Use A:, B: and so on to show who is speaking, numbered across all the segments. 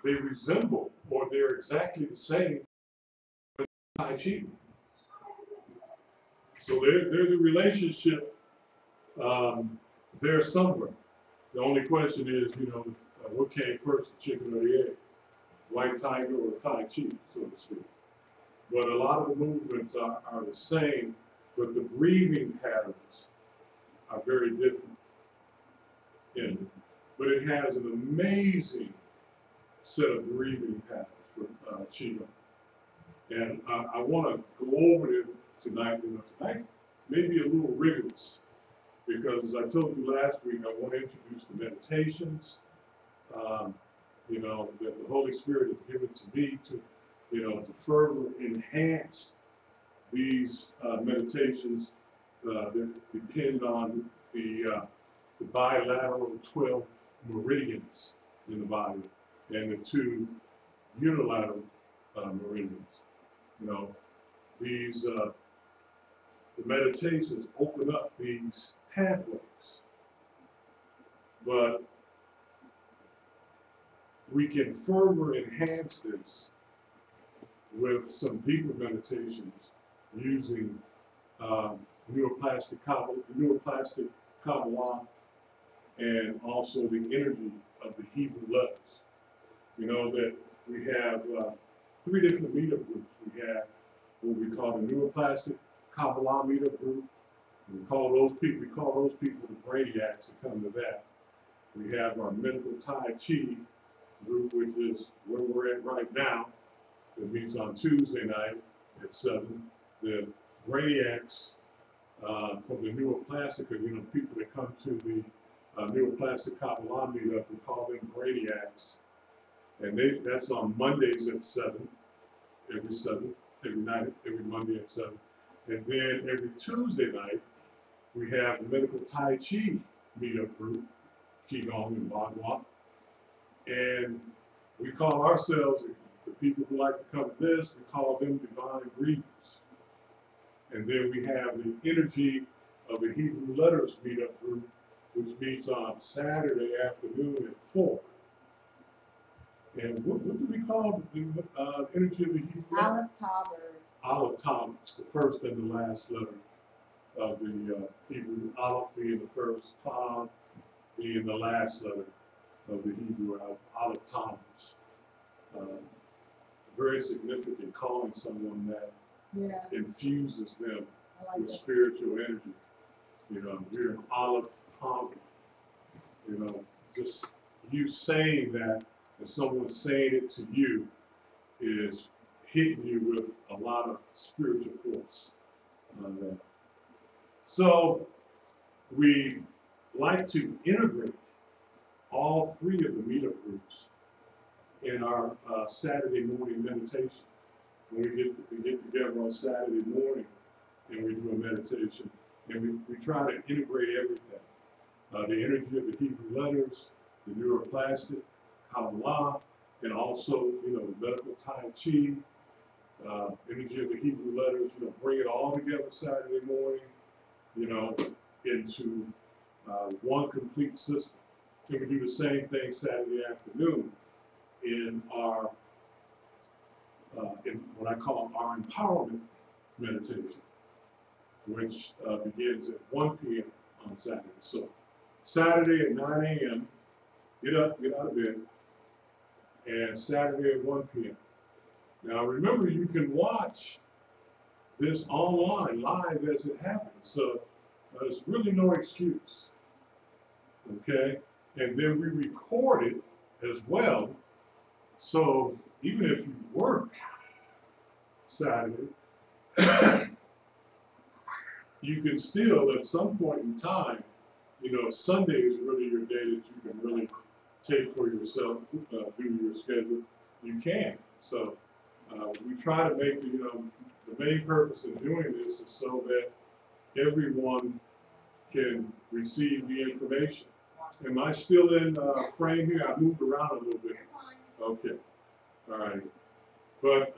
A: they resemble, or they're exactly the same as Tai Chi. So there's a relationship there somewhere. The only question is, what came first, the chicken or the egg? White tiger or Tai Chi, so to speak. But a lot of the movements are the same, but the breathing patterns are very different in it. But it has an amazing set of breathing patterns for Qigong. And I want to go over it tonight. Tonight may be a little rigorous because, as I told you last week, I want to introduce the meditations, that the Holy Spirit has given to me to, to further enhance these meditations that depend on the bilateral 12 meridians in the body and the 2 unilateral meridians. These the meditations open up these pathways, but we can further enhance this with some deeper meditations using neuroplastic Kabbalah, and also the energy of the Hebrew letters. You know that we have 3 different meetup groups. We have what we call the neuroplastic Kabbalah meetup group. We call those people the brainiacs that come to that. We have our medical Tai Chi group, which is where we're at right now. It meets on Tuesday night at 7. The brainiacs from the neuroplastic, people that come to the neuroplastic Kabbalah meetup, we call them brainiacs. And that's on Mondays at 7, every night, every Monday at 7. And then every Tuesday night, we have the medical Tai Chi meetup group, Qigong and Bagua. And we call ourselves, the people who like to come to this, we call them divine briefers. And then we have the energy of the Hebrew letters meetup group, which meets on Saturday afternoon at 4. And what do we call the energy of the Hebrew?
B: Aleph Tav.
A: Aleph Tav, the first and the last letter of the Hebrew. Aleph being the first, Tav being the last letter of the Hebrew. Aleph Tammuz. Very significant, calling someone that infuses them with spiritual energy. You're an Aleph Tammuz. Just you saying that and someone saying it to you is hitting you with a lot of spiritual force on that. So we like to integrate all 3 of the meetup groups in our Saturday morning meditation. When we get together on Saturday morning and we do a meditation, and we try to integrate everything. The energy of the Hebrew letters, the neuroplastic, Kabbalah, and also, the medical Tai Chi, energy of the Hebrew letters, bring it all together Saturday morning, into one complete system. And we do the same thing Saturday afternoon in our, in what I call our empowerment meditation, which begins at 1 p.m. on Saturday. So Saturday at 9 a.m., get up, get out of bed, and Saturday at 1 p.m. Now remember, you can watch this online, live as it happens, so there's really no excuse, okay? And then we record it as well, so even if you work Saturday, you can still, at some point in time, if Sunday is really your day that you can really take for yourself, do your schedule, you can. So we try to make, the main purpose of doing this is so that everyone can receive the information. Am I still in frame here? I moved around a little bit. Okay. All right. But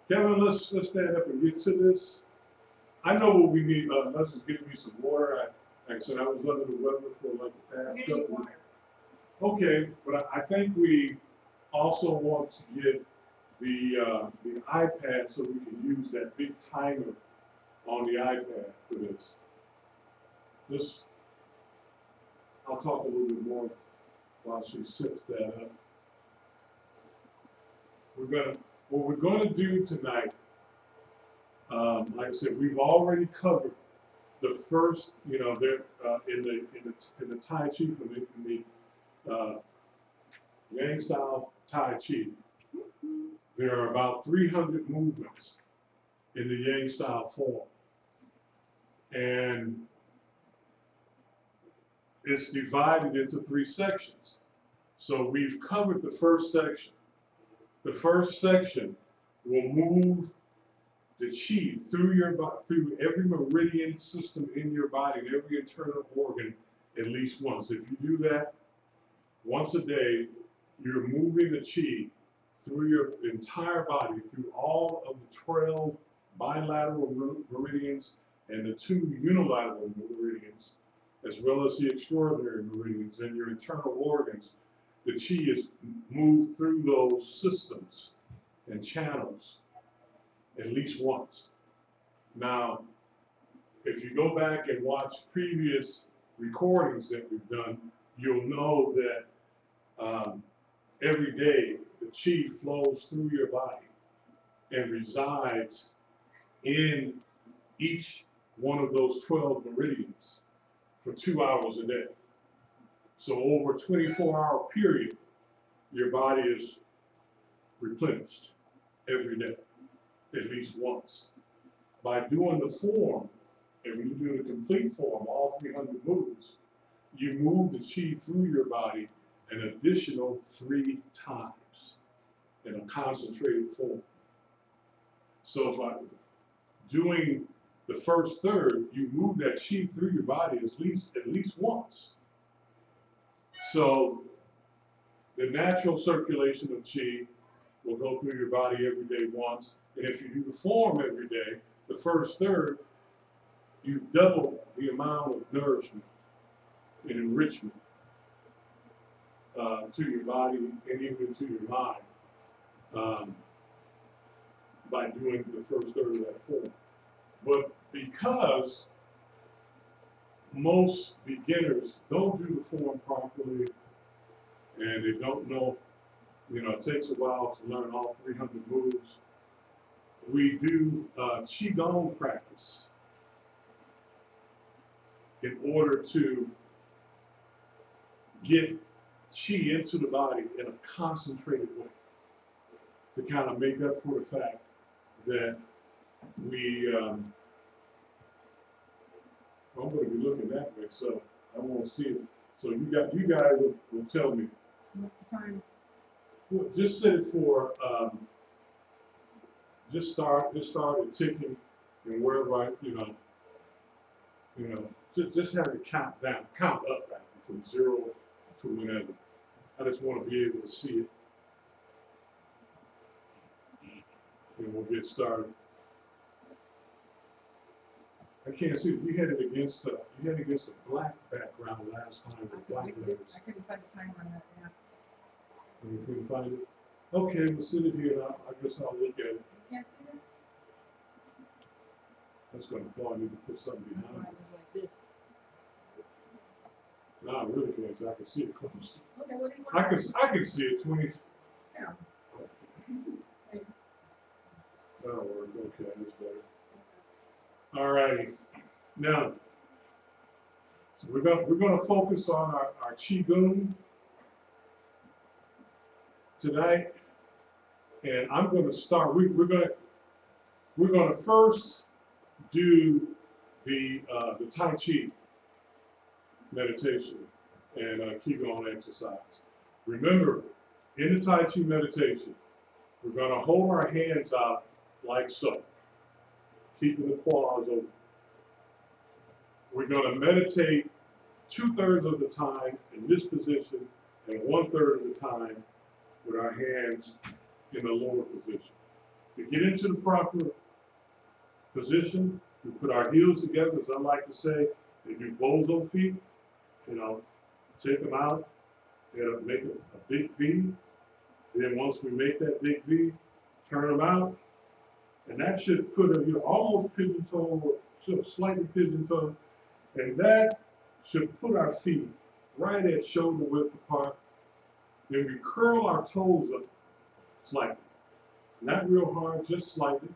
A: Kevin, let's stand up and get to this. I know what we need. Les is giving me some water. Like I said, I was under the weather for like the past couple of weeks. Okay, but I think we Also want to get the iPad so we can use that big timer on the iPad for this. I'll talk a little bit more while she sets that up. What we're gonna do tonight, like I said, we've already covered the first, there in the Tai Chi, in the Yang style Tai Chi, there are about 300 movements in the Yang style form, and it's divided into 3 sections. So we've covered the first section. The first section will move the chi through your body, through every meridian system in your body, and every internal organ at least once. If you do that once a day, you're moving the chi through your entire body, through all of the 12 bilateral meridians and the 2 unilateral meridians, as well as the extraordinary meridians and your internal organs. The chi is moved through those systems and channels at least once. Now, if you go back and watch previous recordings that we've done, you'll know that every day the chi flows through your body and resides in each one of those 12 meridians for 2 hours a day. So over a 24-hour period, your body is replenished every day, at least once. By doing the form, and when you do the complete form, all 300 moves, you move the chi through your body an additional 3 times in a concentrated form. So by doing the first third, you move that chi through your body at least once. So the natural circulation of chi will go through your body every day once. And if you do the form every day, the first third, you've doubled the amount of nourishment and enrichment to your body and even to your mind by doing the first third of that form. But because most beginners don't do the form properly and they don't know, it takes a while to learn all 300 moves, we do Qigong practice in order to get Qi into the body in a concentrated way, to kind of make up for the fact that I'm going to be looking that way, so I won't see it. So you guys will tell me.
B: Time.
A: Well, just set it for just start it ticking, and wherever just have it count up from 0 to whenever. I just want to be able to see it, and we'll get started. I can't see it. You had it against a black background last time with black letters.
B: I couldn't find the timer on that app.
A: You couldn't find it? Okay, we'll sit it here and I guess I'll look at it.
B: You can't see that?
A: That's going to fall. I need to put something
B: That's why
A: behind
B: it
A: it.
B: was like this.
A: No, I really can't, 'cause I can see it close.
B: Okay, what do you want?
A: I can see it 20.
B: Yeah.
A: That'll work. Okay, that's better. All righty. Now, we're gonna focus on our Qigong tonight, and I'm going to start. We're going to first do the Tai Chi meditation and Qigong exercise. Remember, in the Tai Chi meditation, we're going to hold our hands out like so, keeping the paws open. We're going to meditate 2/3 of the time in this position and 1/3 of the time with our hands in the lower position. To get into the proper position, we put our heels together, as I like to say, and do bozo feet. Take them out, and make a big V, Then once we make that big V, turn them out, and that should put a, almost pigeon toe, or sort of slightly pigeon toe, and that should put our feet right at shoulder width apart. Then we curl our toes up slightly, not real hard, just slightly,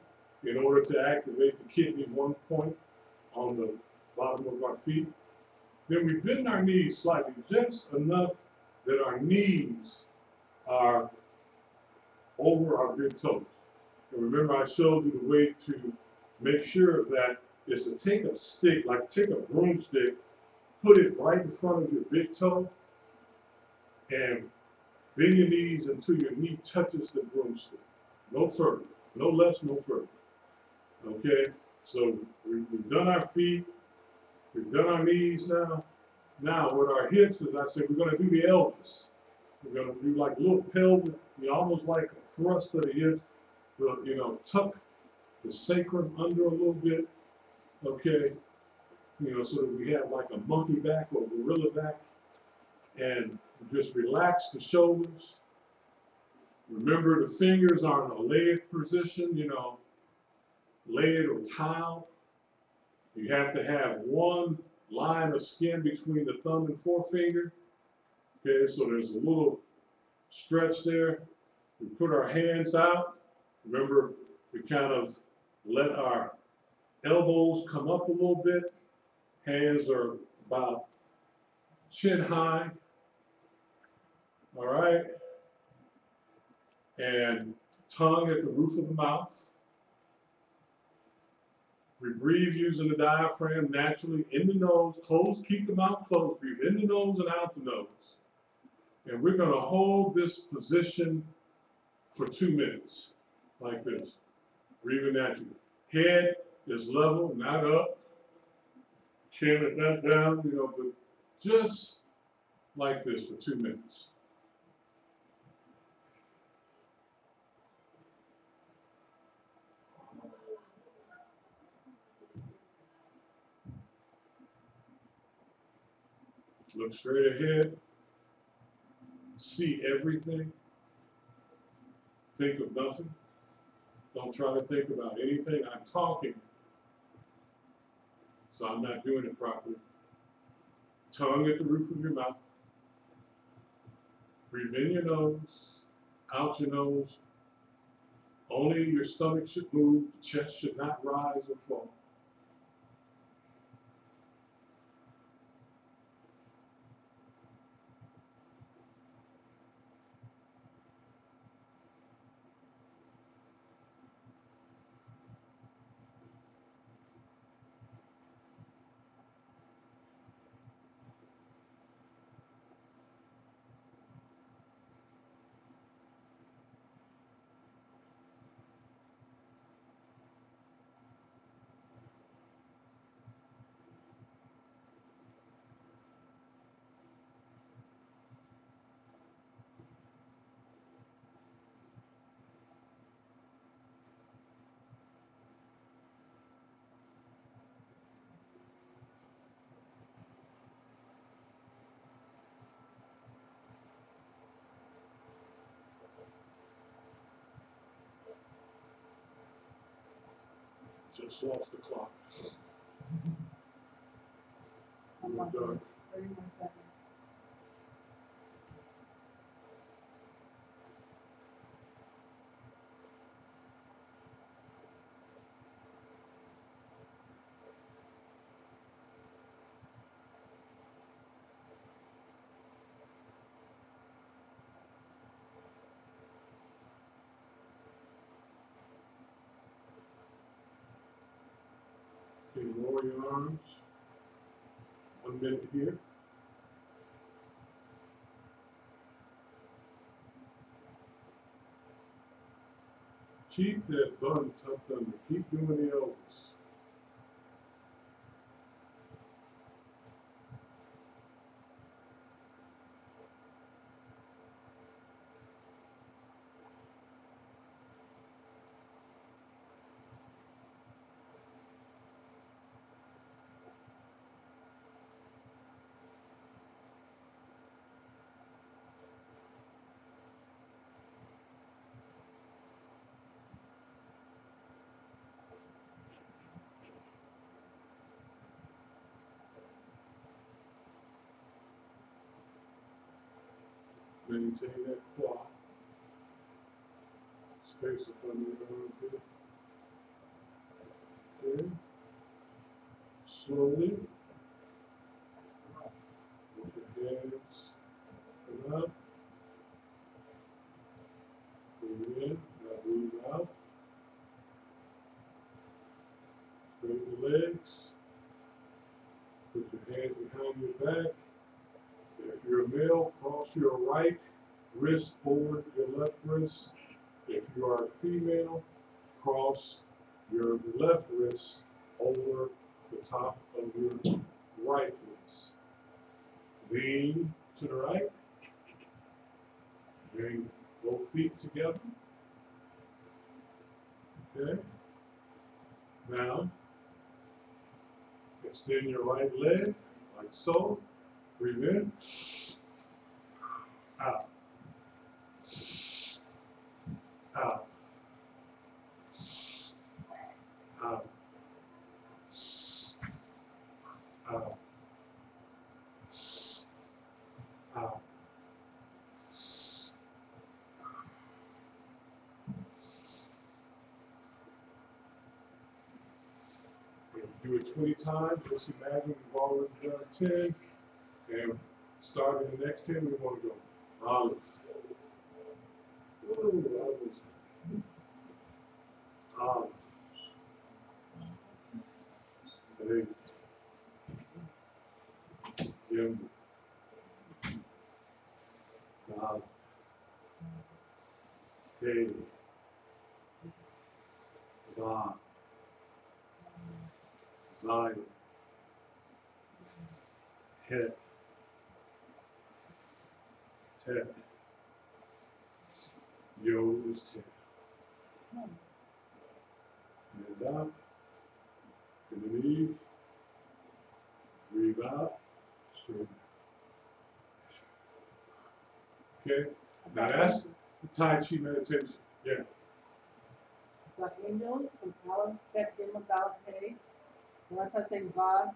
A: in order to activate the kidney one point on the bottom of our feet. Then we bend our knees slightly, just enough that our knees are over our big toes. And remember, I showed you the way to make sure of that is to take a stick, like take a broomstick, put it right in front of your big toe, and bend your knees until your knee touches the broomstick. No further, no less, no further. Okay, so we've done our feet, we've done our knees now. Now with our hips, as I said, we're gonna do the Elvis. We're gonna do like a little pelvic, almost like a thrust of the hips. Tuck the sacrum under a little bit, okay? So that we have like a monkey back or gorilla back, and just relax the shoulders. Remember, the fingers are in a layered position, layered or tiled. You have to have one line of skin between the thumb and forefinger. Okay, so there's a little stretch there. We put our hands out. Remember, we kind of let our elbows come up a little bit. Hands are about chin high. All right. And tongue at the roof of the mouth. We breathe using the diaphragm naturally in the nose. Close, keep the mouth closed. Breathe in the nose and out the nose. And we're going to hold this position for 2 minutes, like this. Breathing naturally. Head is level, not up. Chin is not down, but just like this for 2 minutes. Look straight ahead. See everything. Think of nothing. Don't try to think about anything. I'm talking, so I'm not doing it properly. Tongue at the roof of your mouth. Breathe in your nose, out your nose. Only your stomach should move. The chest should not rise or fall. Just lost the clock. We're done.
B: 31 seconds.
A: Okay, lower your arms. 1 minute here. Keep that bun tucked under. Keep doing the Elvis. Maintain that quad. Space up under your armpit. Okay. Slowly. With your hands come up. Breathe in. Now breathe out. Straighten the legs. Put your hands behind your back. If you're a male, cross your right wrist over your left wrist. If you are a female, cross your left wrist over the top of your right wrist. Lean to the right. Bring both feet together. Okay. Now, extend your right leg like so. Breathe in. Out. Out. Out. Out. Out. Do it 20 times. Just imagine we've already done 10. And starting the next 10, we want to go olive. Ooh, olive. Hey. Yum. Olive. Hey. Zion. Zion. Head. Ted. Yo is Ted. Hand up. Gonna leave. Breathe out. Straight. Okay. Now that's the Tai Chi meditation. Yeah.
C: The angels from Allah, that Jim about hey. When I say God,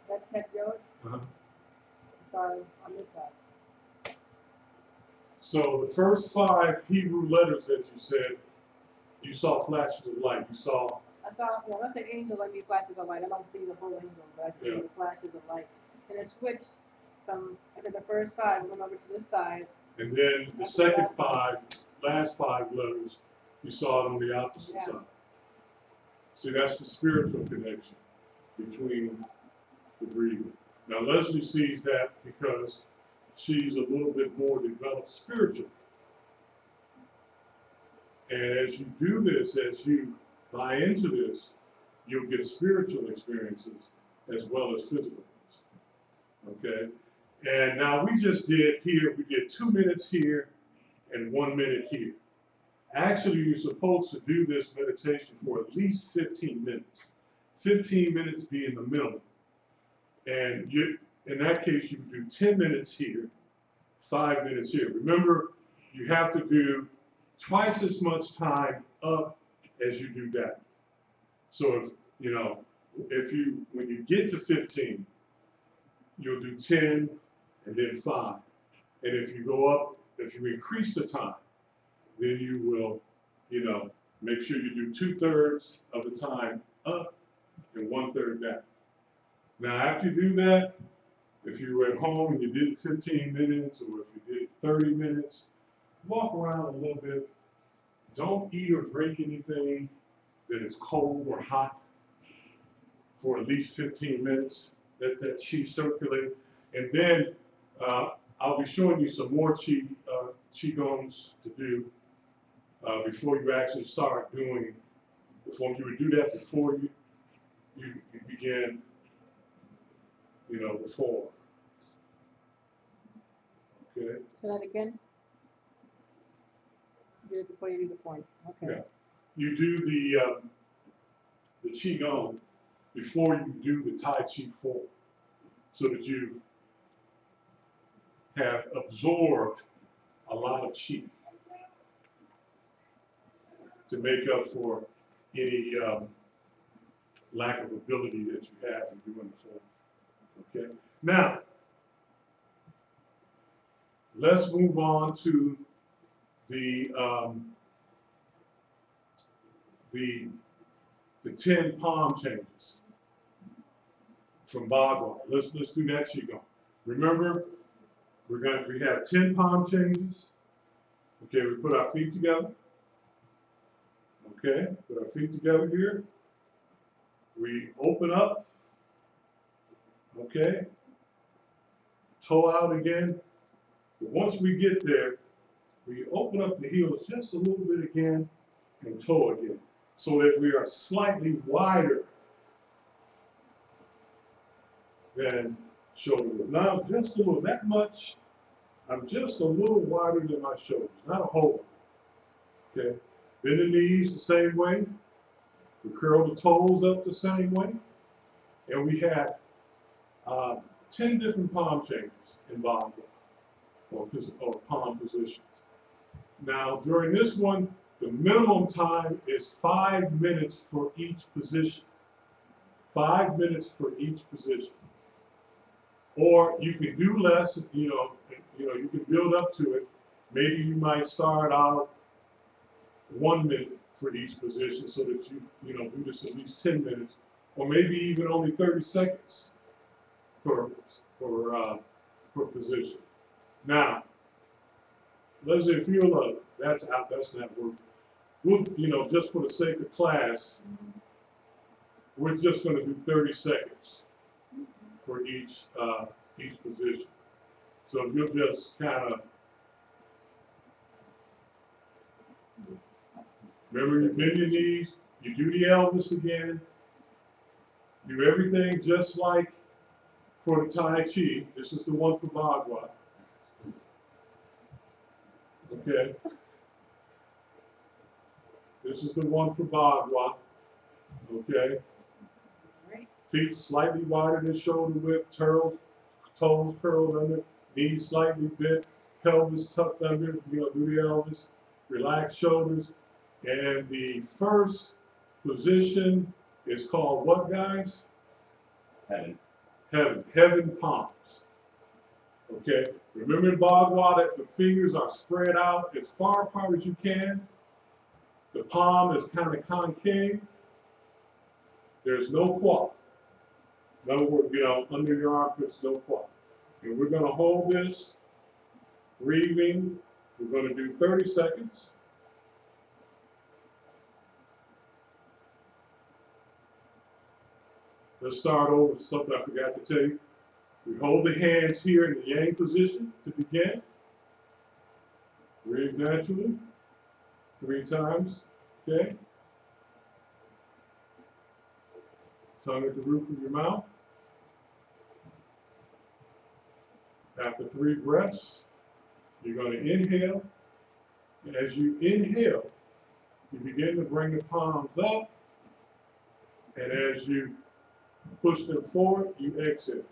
C: that tech George, sorry, I missed that.
A: So the first 5 Hebrew letters that you said, you saw flashes of light. You saw.
C: I saw, when I say angel, I mean flashes of light. I don't see the whole angel, but I see
A: Yeah.
C: the flashes of light. And it switched from, after the first 5, went over to this side.
A: And then the second 5, last 5 letters, you saw it on the opposite
C: Yeah.
A: side. See, that's the spiritual connection between the breathing. Now, Leslie sees that because she's a little bit more developed spiritually. And as you do this, as you buy into this, you'll get spiritual experiences as well as physical ones. Okay? And now we just did here, we did 2 minutes here and 1 minute here. Actually, you're supposed to do this meditation for at least 15 minutes. 15 minutes being the minimum. And you, in that case, you do 10 minutes here, 5 minutes here. Remember, you have to do twice as much time up as you do down. So if, you know, when you get to 15, you'll do 10 and then 5. And if you go up, if you increase the time, then you will, you know, make sure you do 2/3 of the time up and 1/3 down. Now, after you do that, if you were at home and you did 15 minutes, or if you did 30 minutes, walk around a little bit. Don't eat or drink anything that is cold or hot for at least 15 minutes. Let that chi circulate. And then I'll be showing you some more Qigongs to do before you actually start doing the form. You would do that before you begin, you know, the form. Okay?
C: Say that again? Do it before you do the form. Okay.
A: Yeah. You do the Qigong before you do the Tai Chi form, so that you have absorbed a lot of Qi to make up for any lack of ability that you have in doing the form. Okay? Now, let's move on to the 10 palm changes from Bhagwan. Let's do that Qigong. Remember, we have 10 palm changes. Okay, we put our feet together. Okay, put our feet together here. We open up. Okay, toe out again. But once we get there, we open up the heels just a little bit again and toe again, so that we are slightly wider than shoulder width. Now, just a little, that much, I'm just a little wider than my shoulders, not a whole lot. Okay, bend the knees the same way. We curl the toes up the same way. And we have 10 different palm changes in Bhagwan, or palm positions. Now, during this one, the minimum time is 5 minutes for each position. 5 minutes for each position. Or you can do less, you can build up to it. Maybe you might start out 1 minute for each position so that you do this at least 10 minutes, or maybe even only 30 seconds per position. Now, let's say if you feel that's not working. We'll, just for the sake of class, we're just going to do 30 seconds for each position. So if you'll just kind of remember, you bend your knees, you do the Elvis again, do everything just like for the Tai Chi. This is the one for Bhagwan. Okay. This is the one for Bhagwan. Okay. Feet slightly wider than shoulder width, toes curled under, knees slightly bent, pelvis tucked under, do the Elvis, relax shoulders. And the first position is called what, guys? Heaven palms. Okay, remember in Bhagwan that the fingers are spread out as far apart as you can. The palm is kind of concave. There's no quad. In other words, under your armpits, no quad. And we're going to hold this, breathing. We're going to do 30 seconds. Let's start over with something I forgot to tell you. We hold the hands here in the yang position to begin. Breathe naturally. 3 times. Okay. Tongue at the roof of your mouth. After 3 breaths, you're going to inhale. And as you inhale, you begin to bring the palms up. And as you push them forward, you exhale.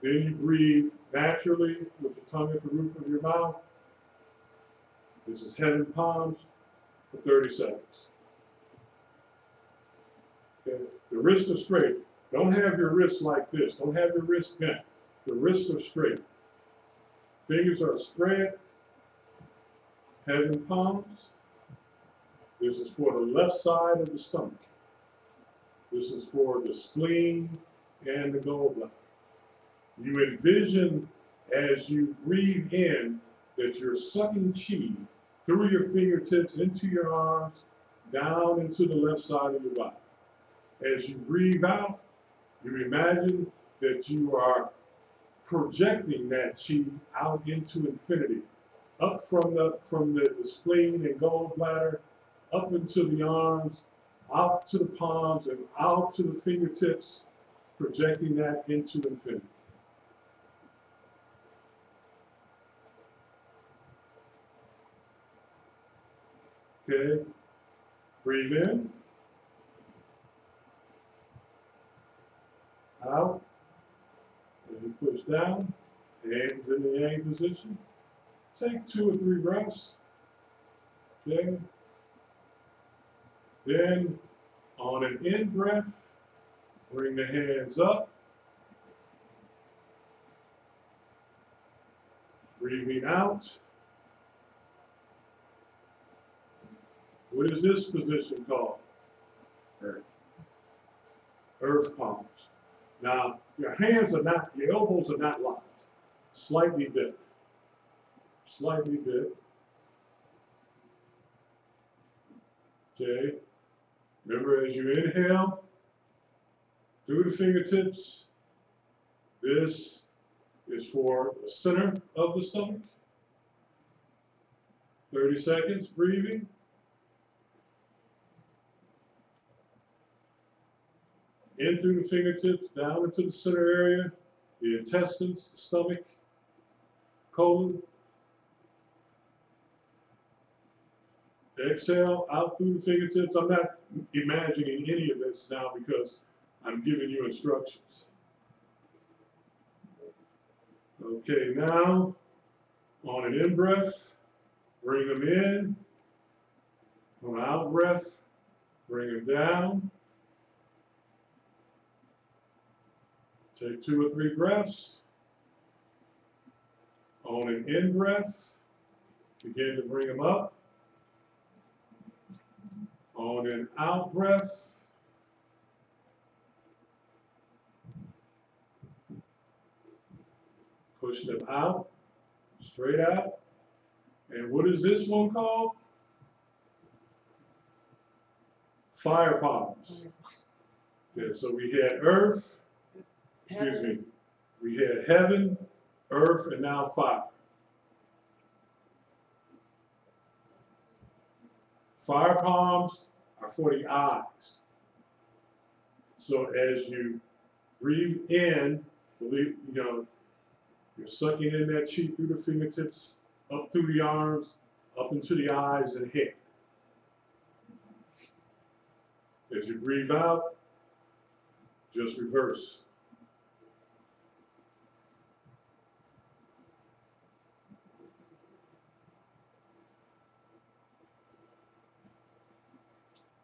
A: Then you breathe naturally with the tongue at the roof of your mouth. This is heaven palms for 30 seconds. Okay. The wrists are straight. Don't have your wrists like this. Don't have your wrists bent. The wrists are straight. Fingers are spread. Heaven palms. This is for the left side of the stomach. This is for the spleen and the gallbladder. You envision as you breathe in that you're sucking chi through your fingertips into your arms, down into the left side of your body. As you breathe out, you imagine that you are projecting that chi out into infinity, up from the spleen and gallbladder, up into the arms, out to the palms, and out to the fingertips, projecting that into infinity. Okay, breathe in, out, as you push down, hands in the yang position. Take 2 or 3 breaths. Okay. Then, on an in breath, bring the hands up. Breathing out. What is this position called?
D: Earth.
A: Earth palms. Now, your hands are not, your elbows are not locked. Slightly bent. Slightly bent. Okay. Remember, as you inhale through the fingertips, this is for the center of the stomach. 30 seconds, breathing. In through the fingertips, down into the center area, the intestines, the stomach, colon. Exhale out through the fingertips. I'm not imagining any of this now because I'm giving you instructions. Okay, now on an in breath, bring them in. On an out breath, bring them down. Take 2 or 3 breaths. On an in breath, begin to bring them up. On an out breath, push them out, straight out. And what is this one called? Fire palms. Okay, so we had earth, excuse me, we had heaven, earth, and now fire. Fire palms are for the eyes. So as you breathe in, believe, you're sucking in that chi through the fingertips, up through the arms, up into the eyes and head. As you breathe out, just reverse.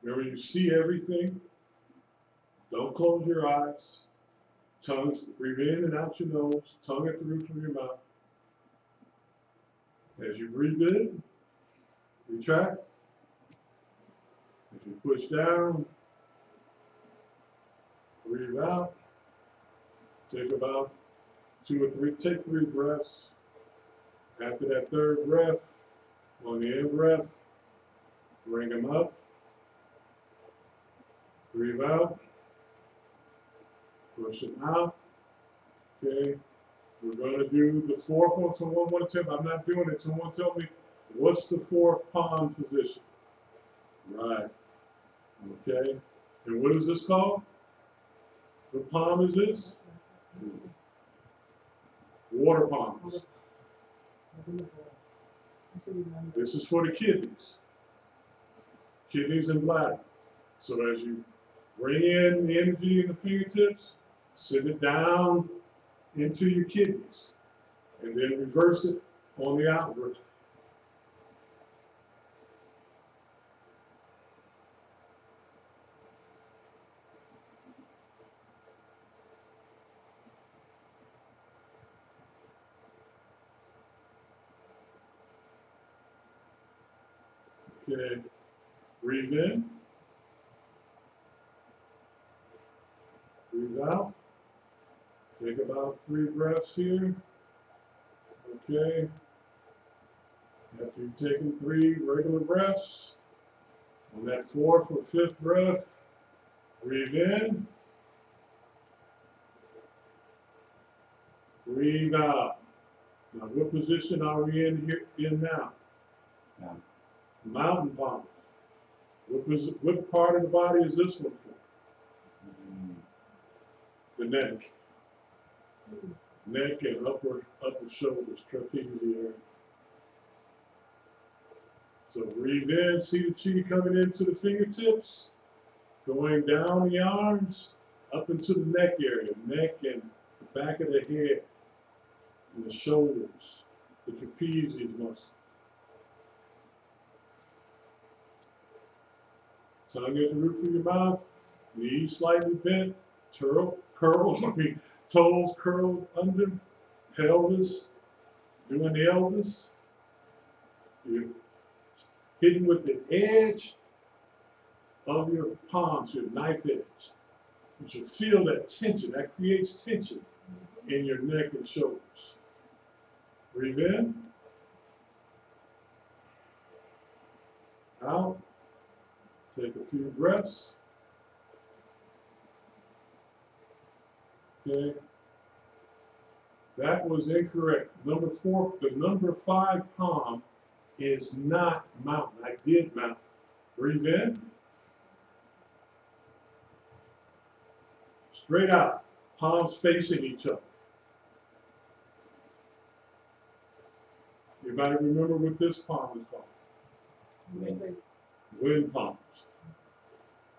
A: Remember, you see everything. Don't close your eyes. Tongues, breathe in and out your nose, tongue at the roof of your mouth. As you breathe in, retract. As you push down, breathe out. Take about 2 or 3, take 3 breaths. After that 3rd breath, on the in breath, bring them up. Breathe out. Push them out. Okay. We're going to do the 4th one. Someone want to tell me? I'm not doing it. Someone tell me, what's the 4th palm position? Right. Okay. And what is this called? What palm is this? Water palms. This is for the kidneys. Kidneys and bladder. So as you bring in the energy in the fingertips, send it down into your kidneys, and then reverse it on the out breath. Okay, breathe in. Breathe out. Take about 3 breaths here. Okay. After you've taken 3 regular breaths, on that 4th or 5th breath, breathe in. Breathe out. Now, what position are we in now?
D: Mountain.
A: Mountain palm. What part of the body is this one for? The neck. Neck and upper shoulders, trapezius area. So breathe in, see the chi coming into the fingertips, going down the arms, up into the neck area, neck and the back of the head, and the shoulders, the trapezius muscle. Tongue at the roof of your mouth, knees slightly bent, toes curled under, pelvis doing the Elvis. You're hitting with the edge of your palms, your knife edge. You should feel that tension. That creates tension in your neck and shoulders. Breathe in. Out. Take a few breaths. Okay. That was incorrect. Number 4, the number 5 palm is not mountain. I did mountain. Breathe in. Straight out. Palms facing each other. Anybody remember what this palm is called? Wind palms.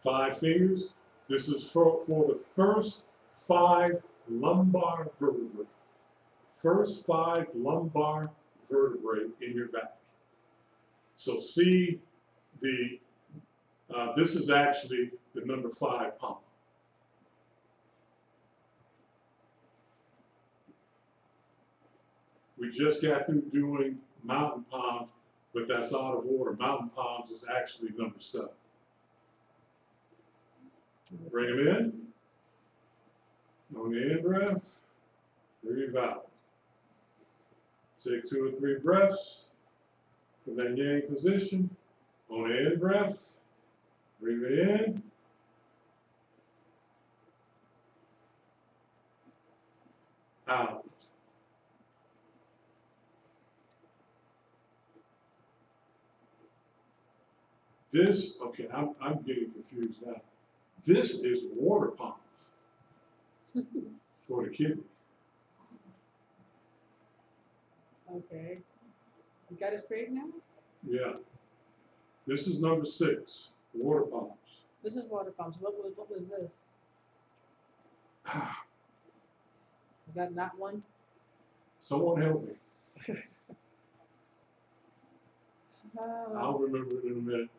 A: 5 fingers. This is for the first 5 lumbar vertebrae. First 5 lumbar vertebrae in your back. So see the, this is actually the number 5 palm. We just got through doing mountain palms, but that's out of order. Mountain palms is actually number 7. Bring them in. On the in breath, breathe out. Take 2 or 3 breaths from that yang position. On the in breath, breathe it in. Out. This, okay, I'm getting confused now. This is water palms for the kidney.
C: Okay. You got it straight now?
A: Yeah. This is number 6, water palms.
C: This is water pumps. What was this? Is that not one?
A: Someone help me.
C: Oh.
A: I'll remember it in a minute.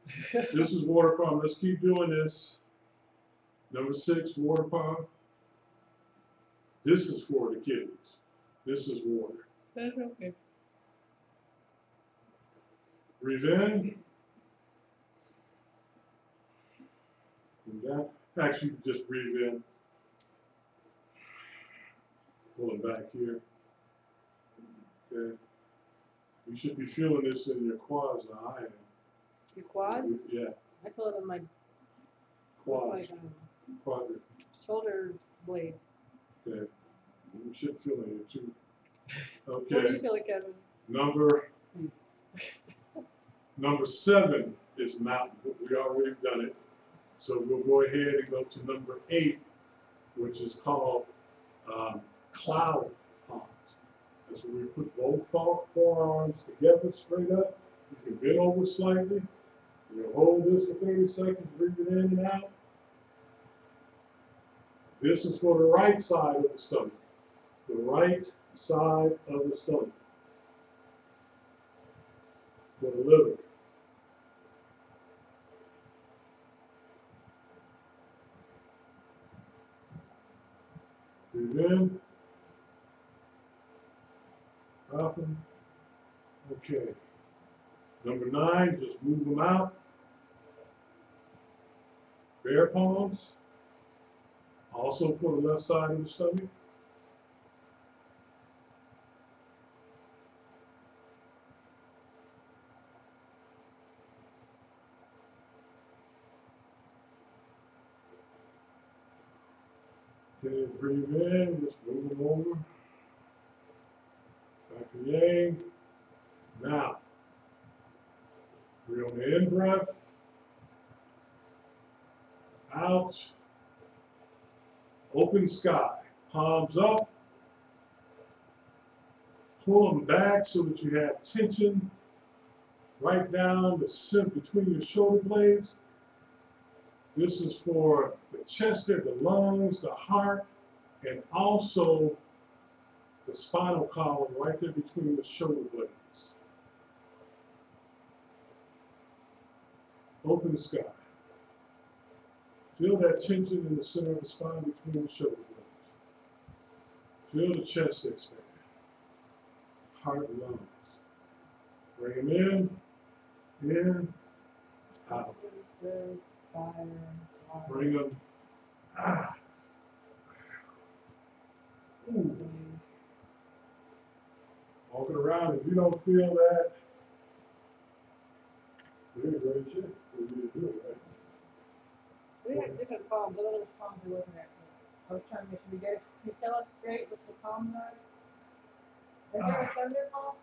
A: This is water palm. Let's keep doing this. Number 6, water palm. This is for the kidneys. This is water.
C: That's okay.
A: Breathe in. And down. Actually, just breathe in. Pull it back here. Okay. You should be feeling this in your quads now. I am.
C: Your quad?
A: Yeah,
C: I feel it in my
A: quads. Quadrant.
C: shoulder blades.
A: Okay. You should feel it here too.
C: What do you
A: Okay.
C: feel like, Kevin?
A: Number 7 is mountain. We already done it. So we'll go ahead and go to number 8, which is called cloud palms. That's where we put both forearms together straight up. You can bend over slightly. You hold this for 30 seconds, breathe it in and out. This is for the right side of the stomach. The right side of the stomach. For the liver. Breathe in. Drop them. Okay. Number 9, just move them out. Bear palms. Also for the left side of the stomach. Okay, breathe in, just move them over. Back to yang. Now, we're on the in breath. Out. Open sky. Palms up. Pull them back so that you have tension right down the center between your shoulder blades. This is for the chest, the lungs, the heart, and also the spinal column right there between the shoulder blades. Open sky. Feel that tension in the center of the spine between the shoulder blades. Feel the chest expand. heart and lungs. Bring them in, out.
C: Earth, fire, water,
A: Bring them, ah. Ooh.
C: wind.
A: Walking around, if you don't feel that, you're in great shape. You need to do it, right?
C: We have different palms. What other palms are we looking at? I was trying to make sure we get it. Can you tell us straight what the palms are? Is there a thunder palm?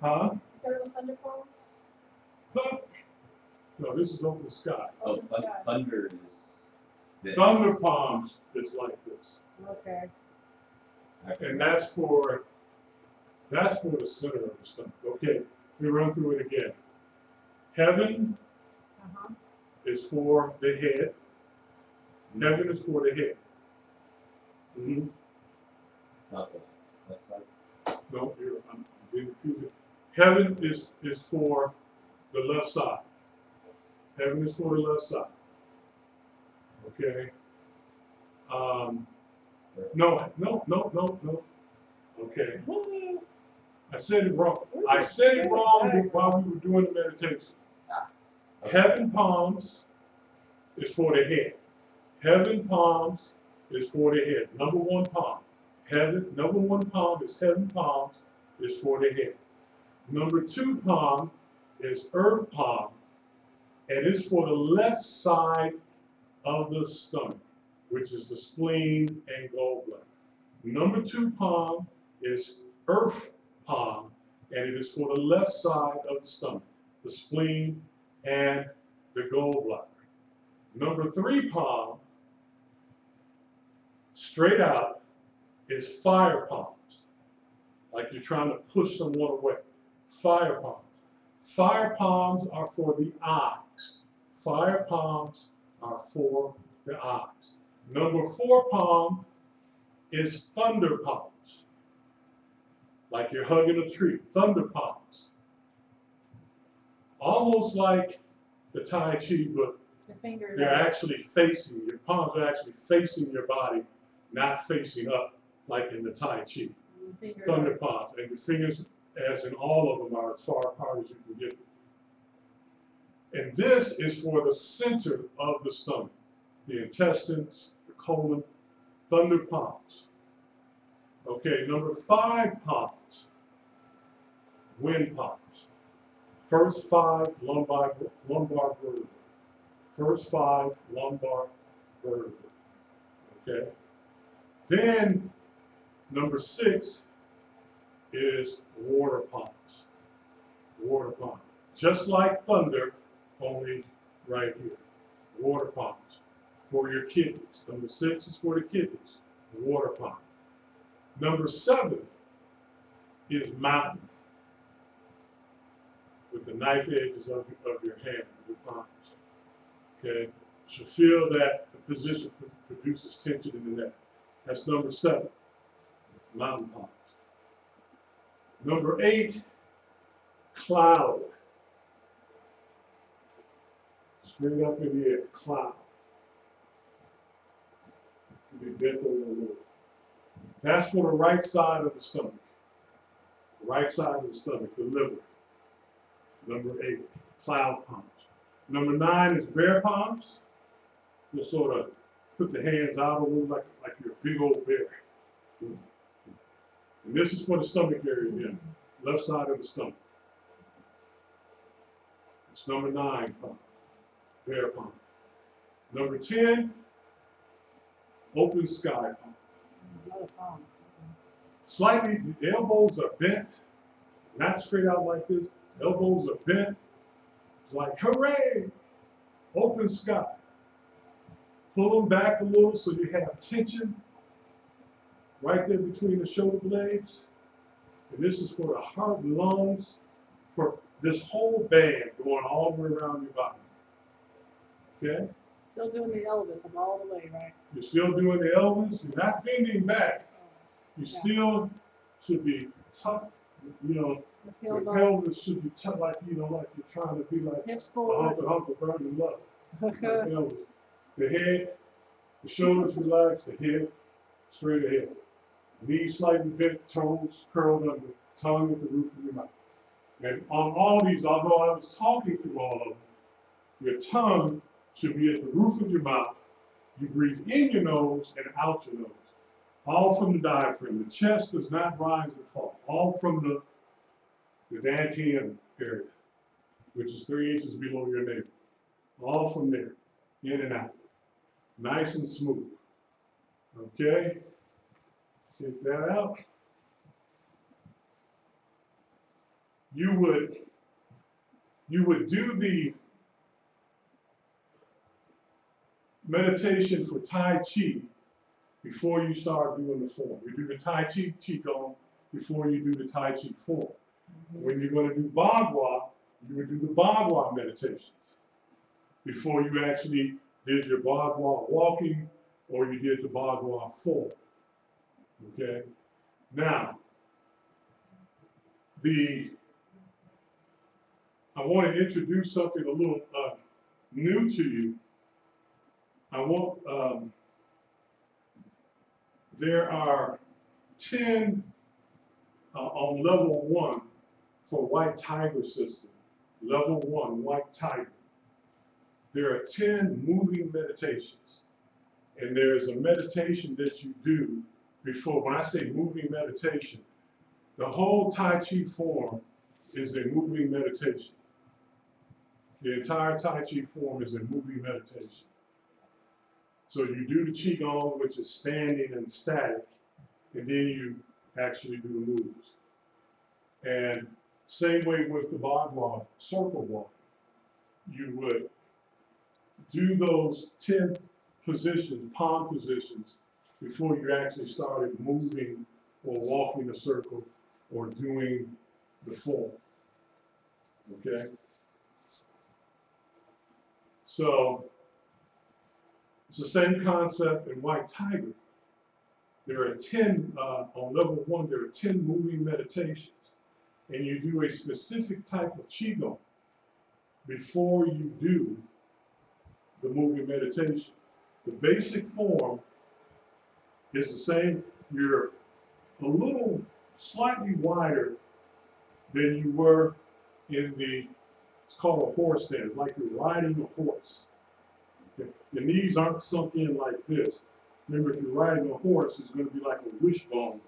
A: Huh?
C: Is there a thunder palm?
A: No, this is open sky.
D: Oh,
C: Open sky.
D: thunder is this.
A: Thunder palms is like this.
C: Okay.
A: And that's for the center of the stomach. Okay, let me run through it again. Heaven
C: Uh-huh.
A: is for the head. Heaven is for the head. Mm-hmm.
D: Not the left side.
A: No, I'm being confused. Heaven is for the left side. Heaven is for the left side. Okay. No. Okay. I said it wrong. I said it wrong while we were doing the meditation. Heaven palms is for the head. Heaven palms is for the head. Number one palm. Number one palm is heaven palms is for the head. Number two palm is earth palm, and it's for the left side of the stomach, which is the spleen and gallbladder. Number two palm is earth palm, and it is for the left side of the stomach, the spleen and the gallbladder. Number three palm, straight out, is fire palms, like you're trying to push someone away. Fire palms. Fire palms are for the eyes. Fire palms are for the eyes. Number four palm is thunder palms, like you're hugging a tree. Thunder palms. Almost like the Tai Chi, but
C: The fingers
A: they're
C: are
A: actually facing, your palms are actually facing your body, not facing up like in the Tai Chi.
C: the fingers
A: Thunder
C: are-
A: palms, and your fingers, as in all of them, are as far apart as you can get them. And this is for the center of the stomach, the intestines, the colon, thunder palms. Okay, number five palms, wind palms. First five lumbar vertebrae. First five lumbar vertebrae. Okay. Then number six is water palms. Water palms. Just like thunder, only right here. Water palms. For your kidneys. Number six is for the kidneys. Water palm. Number seven is mountain. With the knife edges of your hand, your palms. Okay? So feel that the position produces tension in the neck. That's number seven. Mountain palms. Number eight, cloud. Straight up in the air, cloud. You be bent over a little. That's for the right side of the stomach. The right side of the stomach, the liver. Number eight, cloud palms. Number nine is bear palms. Just sort of put the hands out a little like you're a big old bear. And this is for the stomach area again, left side of the stomach. It's number nine palm, bear palm. Number 10, open sky palm.
C: Another palm.
A: Slightly, the elbows are bent, not straight out like this. Elbows are bent. It's like, hooray, open sky. Pull them back a little so you have tension right there between the shoulder blades. And this is for the heart and lungs, for this whole band going all the way around your body. Okay?
C: Still doing the Elvis. I'm all the way, right?
A: You're still doing the Elvis. You're not bending back. You
C: Yeah.
A: still should be tough. You know,
C: The
A: your
C: tailbone,
A: pelvis should be tough, like, you know, like you're trying to be like
C: hips
A: a
C: forward.
A: hunk of burning love. Like Elvis. The head, the shoulders relaxed, the head straight ahead. Knees slightly bent, toes curled under. tongue at the roof of your mouth. And on all these, although I was talking through all of them, your tongue should be at the roof of your mouth. You breathe in your nose and out your nose. All from the diaphragm. The chest does not rise and fall. All from the dantian area, which is 3 inches below your navel. All from there, in and out. Nice and smooth. Okay? Take that out. You would do the meditation for Tai Chi before you start doing the form. You do the Tai Chi Qigong before you do the Tai Chi form. When you're going to do Bagua, you would do the Bagua meditations before you actually did your Bagua walking or you did the Bagua form. Okay? Now, I want to introduce something a little new to you. There are 10 on level 1 for White Tiger system. Level 1, White Tiger. There are 10 moving meditations. And there's a meditation that you do before. When I say moving meditation, the whole Tai Chi form is a moving meditation. The entire Tai Chi form is a moving meditation. So you do the Qigong, which is standing and static, and then you actually do the moves. And same way with the Bagua circle walk. You would do those 10 positions, palm positions, before you actually started moving or walking a circle or doing the form. Okay? So, it's the same concept in White Tiger. There are 10, on level 1, there are 10 moving meditations. And you do a specific type of Qigong before you do the moving meditation. The basic form is the same. You're a little slightly wider than you were in it's called a horse stance, like you're riding a horse. Okay. Your knees aren't sunk in like this. Remember, if you're riding a horse, it's going to be like a wishbone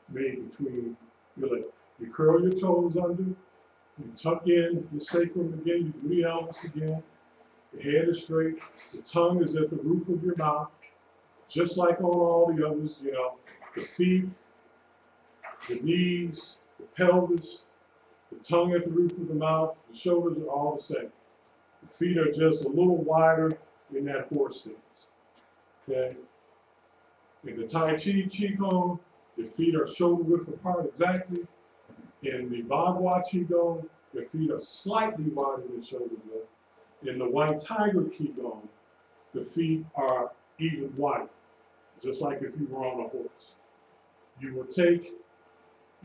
A: made between your legs. You curl your toes under, you tuck in your sacrum again, you do the Elvis again, the head is straight, the tongue is at the roof of your mouth, just like on all the others, you know, the feet, the knees, the pelvis, the tongue at the roof of the mouth, the shoulders are all the same. The feet are just a little wider in that horse stance. Okay? In the Tai Chi Qigong, your feet are shoulder width apart exactly. In the Bagua Qigong, your feet are slightly wider than shoulder width. In the White Tiger Qigong, the feet are even wider, just like if you were on a horse. You will take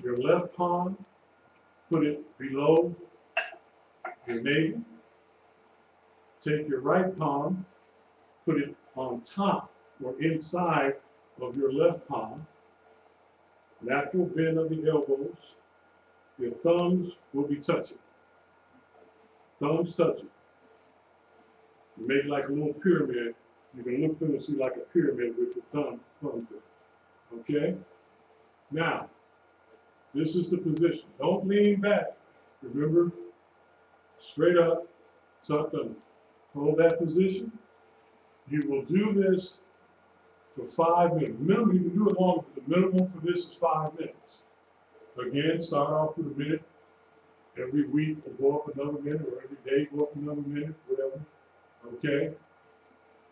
A: your left palm, put it below your navel. Take your right palm, put it on top or inside of your left palm. Natural bend of the elbows. Your thumbs will be touching. Thumbs touching. You make like a little pyramid. You can look through and see like a pyramid with your thumbs there. Okay? Now, this is the position. Don't lean back. Remember, straight up, tucked under. Hold that position. You will do this for 5 minutes. Minimum, you can do it longer, but the minimum for this is 5 minutes. Again, start off with a minute. Every week will go up another minute, or every day go up another minute, whatever. Okay?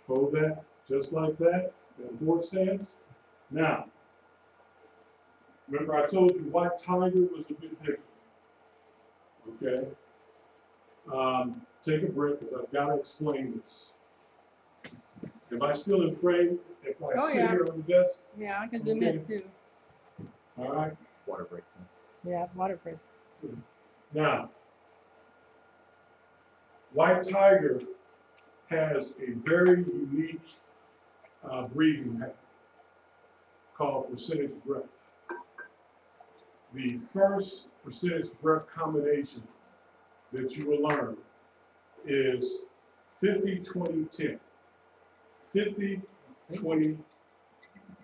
A: Hold that just like that. Then horse stance. Now, remember I told you White Tiger was a bit different. Okay? Take a break because I've got to explain this. Am I still in frame if I sit here on the desk?
C: Yeah, I can zoom in too.
A: All right.
D: Water break time.
C: Yeah, water break.
A: Now, White Tiger has a very unique breathing pattern called percentage breath. the first percentage breath combination that you will learn is 50, 20, 10. 50, 20,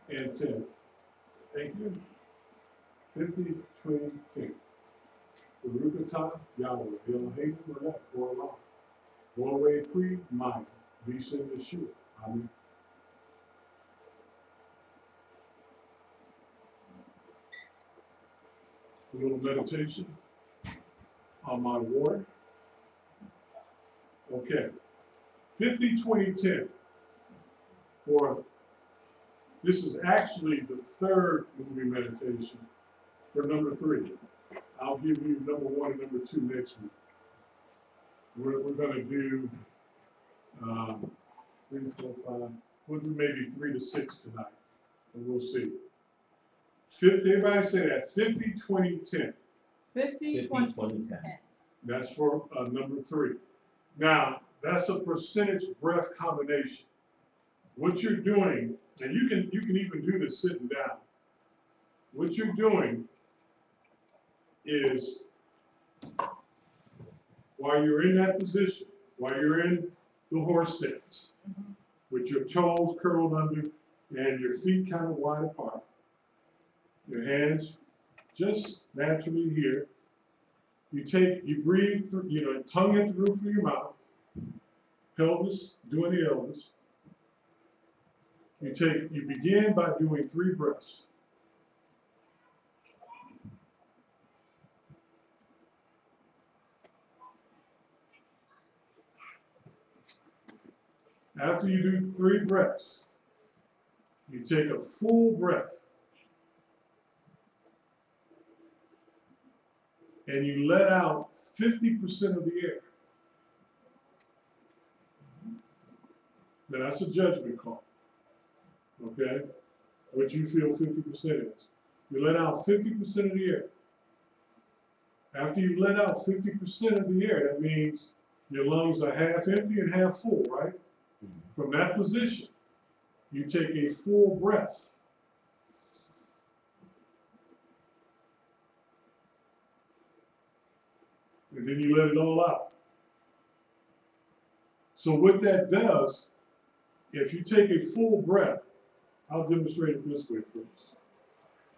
A: and 10. Thank you. 50, 20, 10. Barukata, Yahweh, Elohim, Malek, Borah, Borah, Pri, Maya, Vishen, Yeshua. Amen. A little meditation on my water. Okay. 50, 20, 10. For this is actually the third movie meditation for number 3. I'll give you number 1 and number 2 next week. We're going to do 3, 4, 5. We'll do maybe 3 to 6 tonight, and we'll see. 50. Everybody say that. 50, 20, 10.
C: 50,
D: 20,
C: 20,
D: 10.
C: 10.
A: That's for number 3. Now, that's a percentage breath combination. What you're doing, and you can even do this sitting down. What you're doing is, while you're in that position, while you're in the horse stance, with your toes curled under and your feet kind of wide apart, your hands just naturally here, you breathe through, tongue at the roof of your mouth, pelvis, doing the Elvis. You begin by doing 3 breaths. After you do 3 breaths, you take a full breath and you let out 50% of the air. Now that's a judgment call, okay? What you feel 50% is. You let out 50% of the air. After you've let out 50% of the air, that means your lungs are half empty and half full, right? From that position, you take a full breath. And then you let it all out. So what that does, if you take a full breath, I'll demonstrate it this way first.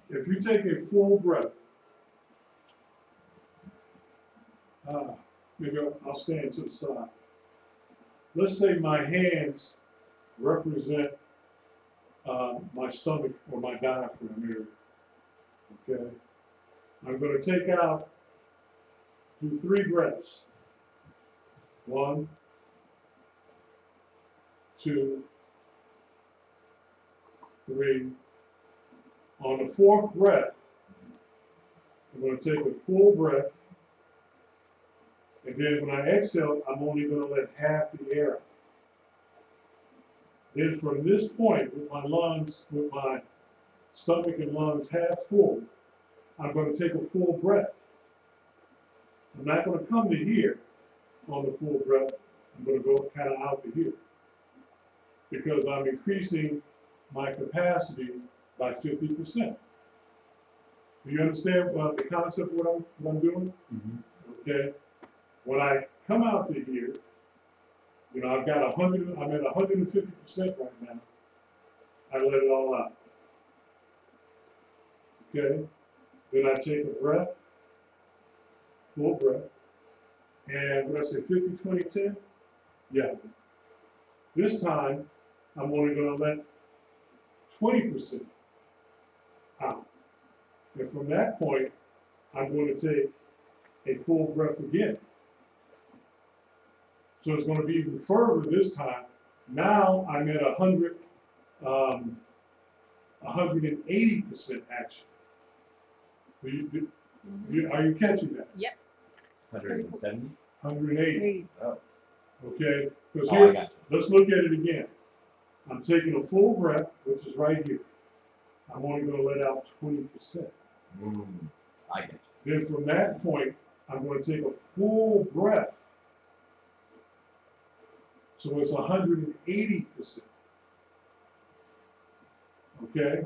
A: If you take a full breath, maybe I'll stand to the side. Let's say my hands represent my stomach or my diaphragm area. Okay? I'm going to take out, do 3 breaths. 1, 2, 3. On the 4th breath, I'm going to take a full breath. And then when I exhale, I'm only going to let half the air out. Then from this point, with my lungs, with my stomach and lungs half full, I'm going to take a full breath. I'm not going to come to here on the full breath. I'm going to go kind of out to here, because I'm increasing my capacity by 50%. Do you understand the concept of what I'm doing? Mm-hmm. Okay. When I come out to here, I've got 100, I'm at 150% right now. I let it all out. Okay? Then I take a breath, full breath. And when I say 50, 20, 10, yeah. This time, I'm only going to let 20% out. And from that point, I'm going to take a full breath again. So it's going to be even further this time. Now I'm at 180% action. Are you catching that?
B: Yep.
D: 170?
A: 180.
D: Oh.
A: Okay? Because
D: I
A: here,
D: got you.
A: let's look at it again. I'm taking a full breath, which is right here. I'm only going to let out 20%.
D: I get you.
A: Then from that point, I'm going to take a full breath. So it's 180%. Okay?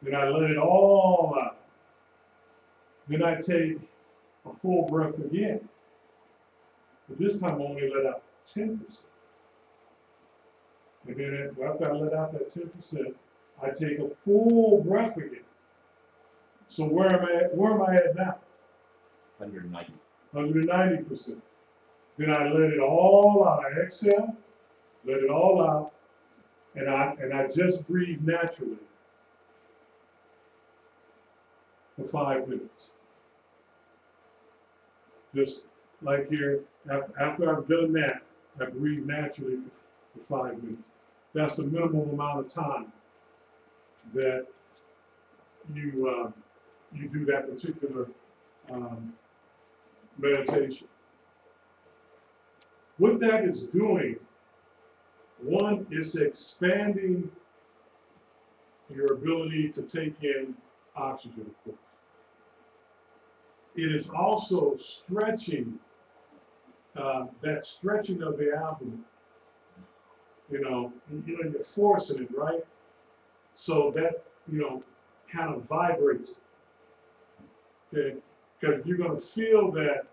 A: Then I let it all out. Then I take a full breath again. But this time I only let out 10%. And then after I let out that 10%, I take a full breath again. So where am I at? Where am I at now?
D: 190.
A: 190%. Then I let it all out. I exhale, let it all out, and I just breathe naturally for 5 minutes. Just like here, after I've done that, I breathe naturally for 5 minutes. That's the minimum amount of time that you do that particular meditation. What that is doing, one, is expanding your ability to take in oxygen, of course. It is also stretching, that stretching of the abdomen. You're forcing it, right? So that, kind of vibrates. Okay? Because you're going to feel that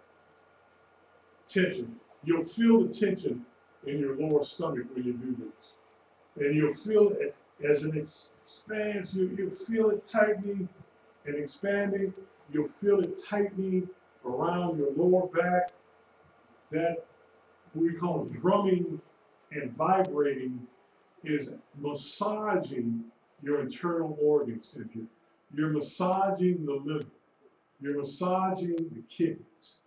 A: tension. You'll feel the tension in your lower stomach when you do this. And you'll feel it as it expands. You'll feel it tightening and expanding. You'll feel it tightening around your lower back. That, what we call drumming and vibrating, is massaging your internal organs in here. You're massaging the liver. You're massaging the kidneys.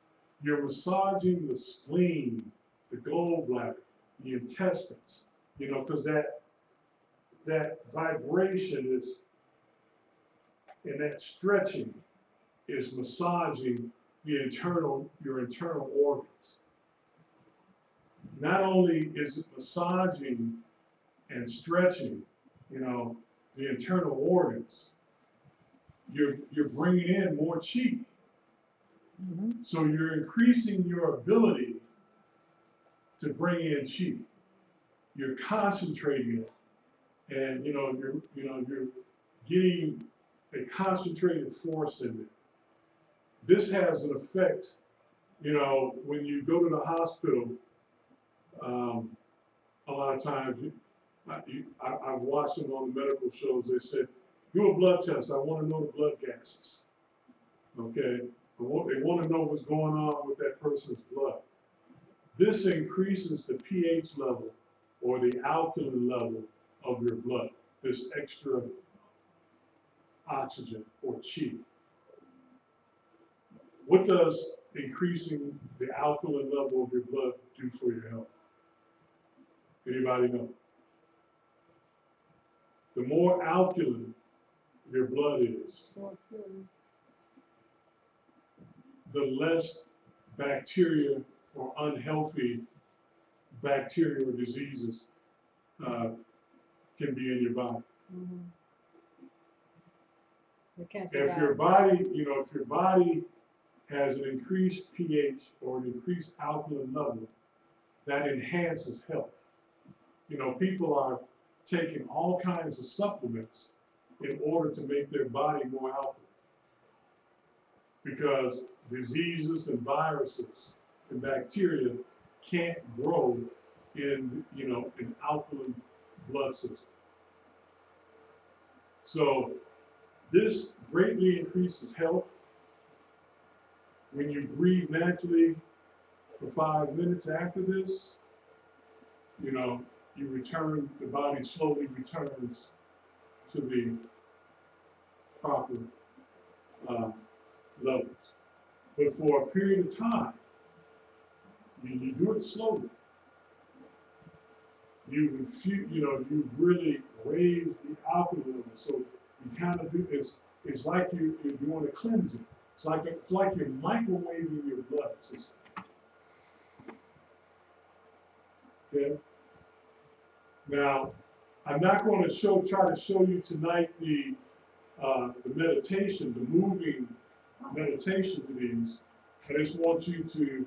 A: You're massaging the spleen, the gallbladder, the intestines. Because that vibration is, and that stretching is massaging your internal organs. Not only is it massaging and stretching, the internal organs, you're bringing in more chi. So you're increasing your ability to bring in chi. You're concentrating it, and you're getting a concentrated force in it. This has an effect, when you go to the hospital. A lot of times, I've watched them on the medical shows. They said, "Do a blood test. I want to know the blood gases." Okay, they want to know what's going on with that person's blood. This increases the pH level or the alkaline level of your blood. This extra oxygen or chi. What does increasing the alkaline level of your blood do for your health? Anybody know? The more alkaline your blood is, the less bacteria or unhealthy bacteria or diseases can be in your body. If your body has an increased pH or an increased alkaline level, that enhances health. People are taking all kinds of supplements in order to make their body more alkaline. Because diseases and viruses and bacteria can't grow in, an alkaline blood system. So this greatly increases health. When you breathe naturally for 5 minutes after this, you return, the body slowly returns to the proper levels. But for a period of time, you do it slowly. You've really raised the alkaline level. So you kind of do this. It's like you're doing a cleansing. It's like you're microwaving your blood system. Okay. Now, I'm not going to try to show you tonight the meditation, the moving meditation to these. I just want you to,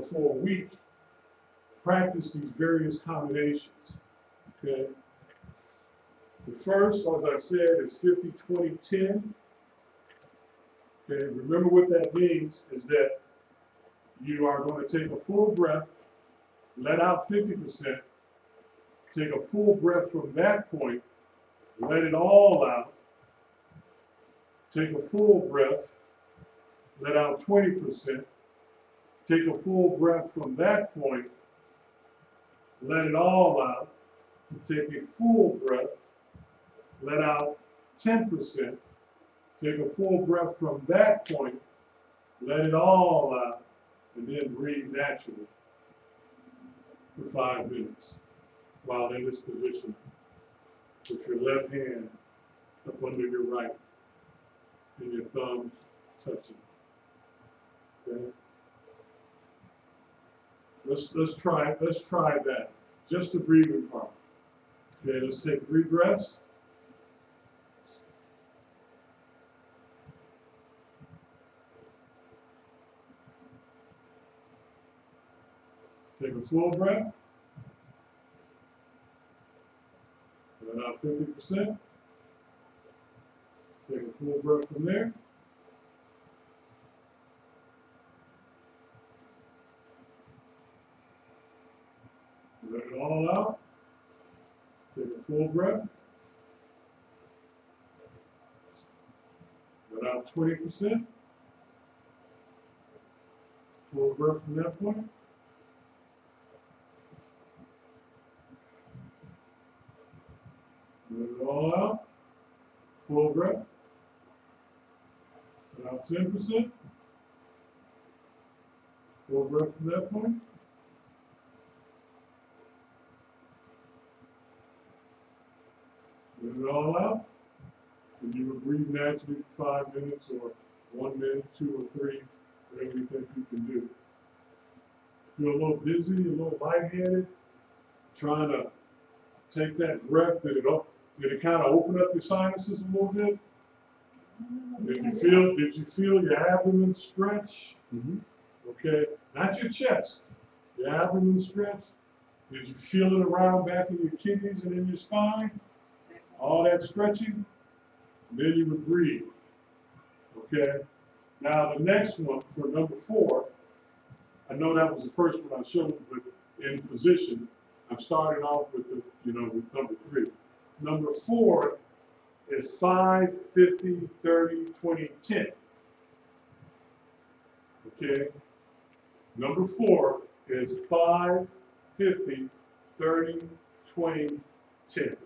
A: for a week, practice these various combinations. Okay. The first, as I said, is 50-20-10. Okay, remember what that means is that you are going to take a full breath, let out 50%, take a full breath from that point, let it all out, take a full breath, let out 20%, take a full breath from that point, let it all out, take a full breath, let out 10%, take a full breath from that point, let it all out, and then breathe naturally for 5 minutes while in this position with your left hand up under your right and your thumbs touching. Okay? Let's try that. Just the breathing part. Okay, let's take 3 breaths. Take a full breath. Let out 50%. Take a full breath from there. Let it all out. Take a full breath. Let out 20%. Full breath from that point. Let it all out. Full breath. Let out 10%. Full breath from that point. Let it all out. And you will breathe naturally for 5 minutes or 1 minute, 2 or 3, whatever you think you can do. Feel a little dizzy, a little lightheaded, trying to take that breath. Did it kind of open up your sinuses a little bit? Did you feel your abdomen stretch?
D: Mm-hmm.
A: Okay, not your chest, your abdomen stretch. Did you feel it around back in your kidneys and in your spine? All that stretching? Then you would breathe. Okay? Now the next one for number 4, I know that was the first one I showed you, but in position, I'm starting off with the, with number 3. Number 4 is 5, 50, 30, 20, 10. Okay? Number 4 is 5, 50, 30, 20, 10.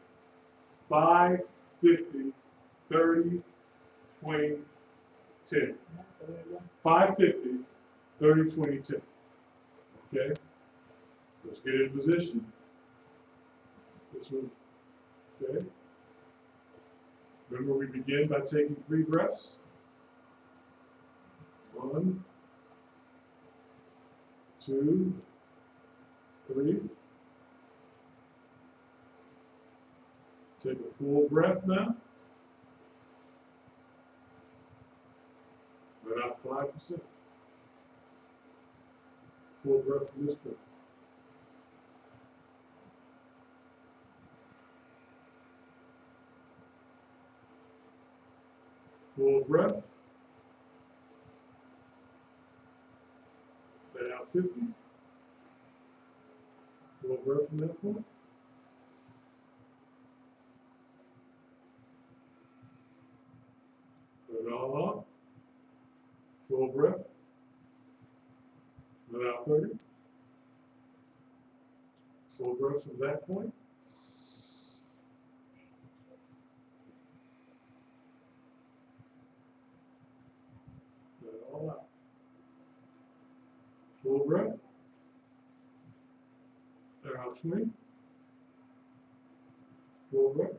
A: 5, 50, 30, 20, 10. 5, 50, 30, 20, 10. Okay? Let's get in position. This one. Okay? Remember, we begin by taking 3 breaths. 1, 2, 3. Take a full breath now. Let out 5%. Full breath from this point. Full breath. Let out 50. Full breath from that point. Let it all out. Full breath. Let out 30. Full breath from that point. Let it all out. Full breath. Let out 20. Full breath.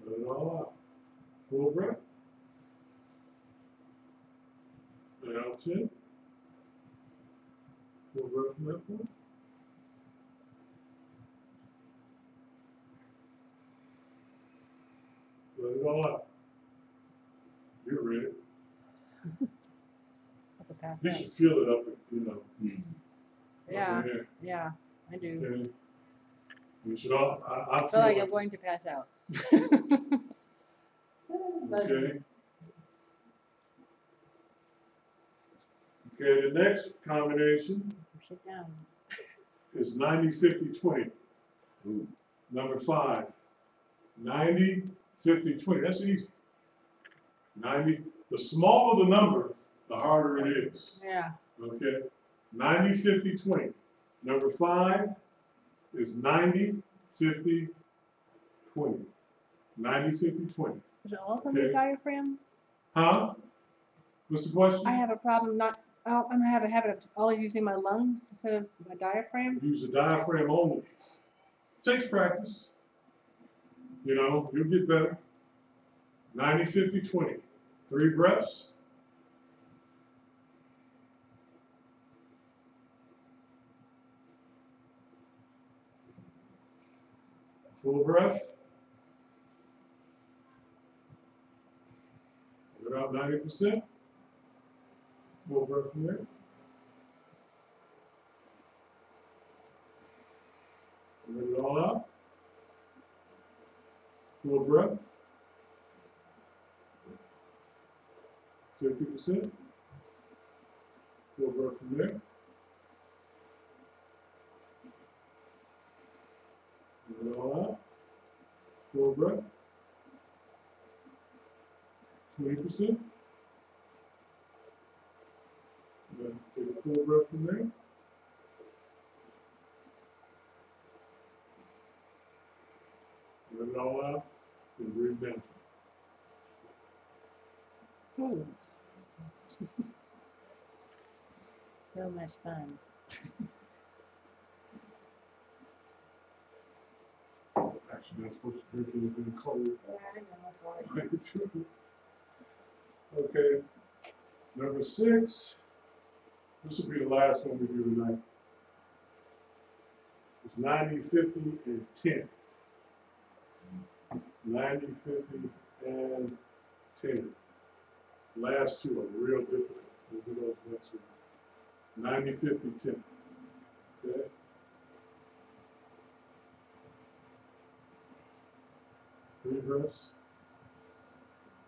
A: Let it all out. Full breath. Let out 10. Full breath from that point. Let it all out. You're ready. You should feel it up,
C: Yeah,
A: up in here.
C: yeah, I do.
A: Okay. You should all, I
C: I feel like
A: feel
C: I'm going to pass out.
A: okay. Okay, the next combination
C: Sit down.
A: is 90, 50, 20.
D: Ooh.
A: Number 5. 90, 50, 20. That's easy. 90. The smaller the number, the harder it is.
C: Yeah.
A: Okay? 90, 50, 20. Number 5 is 90, 50, 20. 90, 50, 20.
C: Is it all from
A: Okay.
C: the diaphragm?
A: Huh? What's the question?
C: I have a problem not, I'm have a habit of always using my lungs instead of my diaphragm.
A: Use the diaphragm only. Takes practice. You know, you'll get better. 90, 50, 20. 3 breaths. Full breath. About 90%. Full breath from there. Let it all out. Full breath. 50%. Full breath from there. Let it all out. Full breath. 20%. Then take a full breath from there. Let it all out and breathe naturally.
C: Ooh. So much fun.
A: Actually, not supposed to drink anything cold.
C: Yeah, I know.
A: Okay. Number 6. This will be the last one we do tonight. It's 90, 50, and 10. 90, 50, and 10. Last two are real difficult. We'll do those next week. 90, 50, 10. Okay? Three breaths.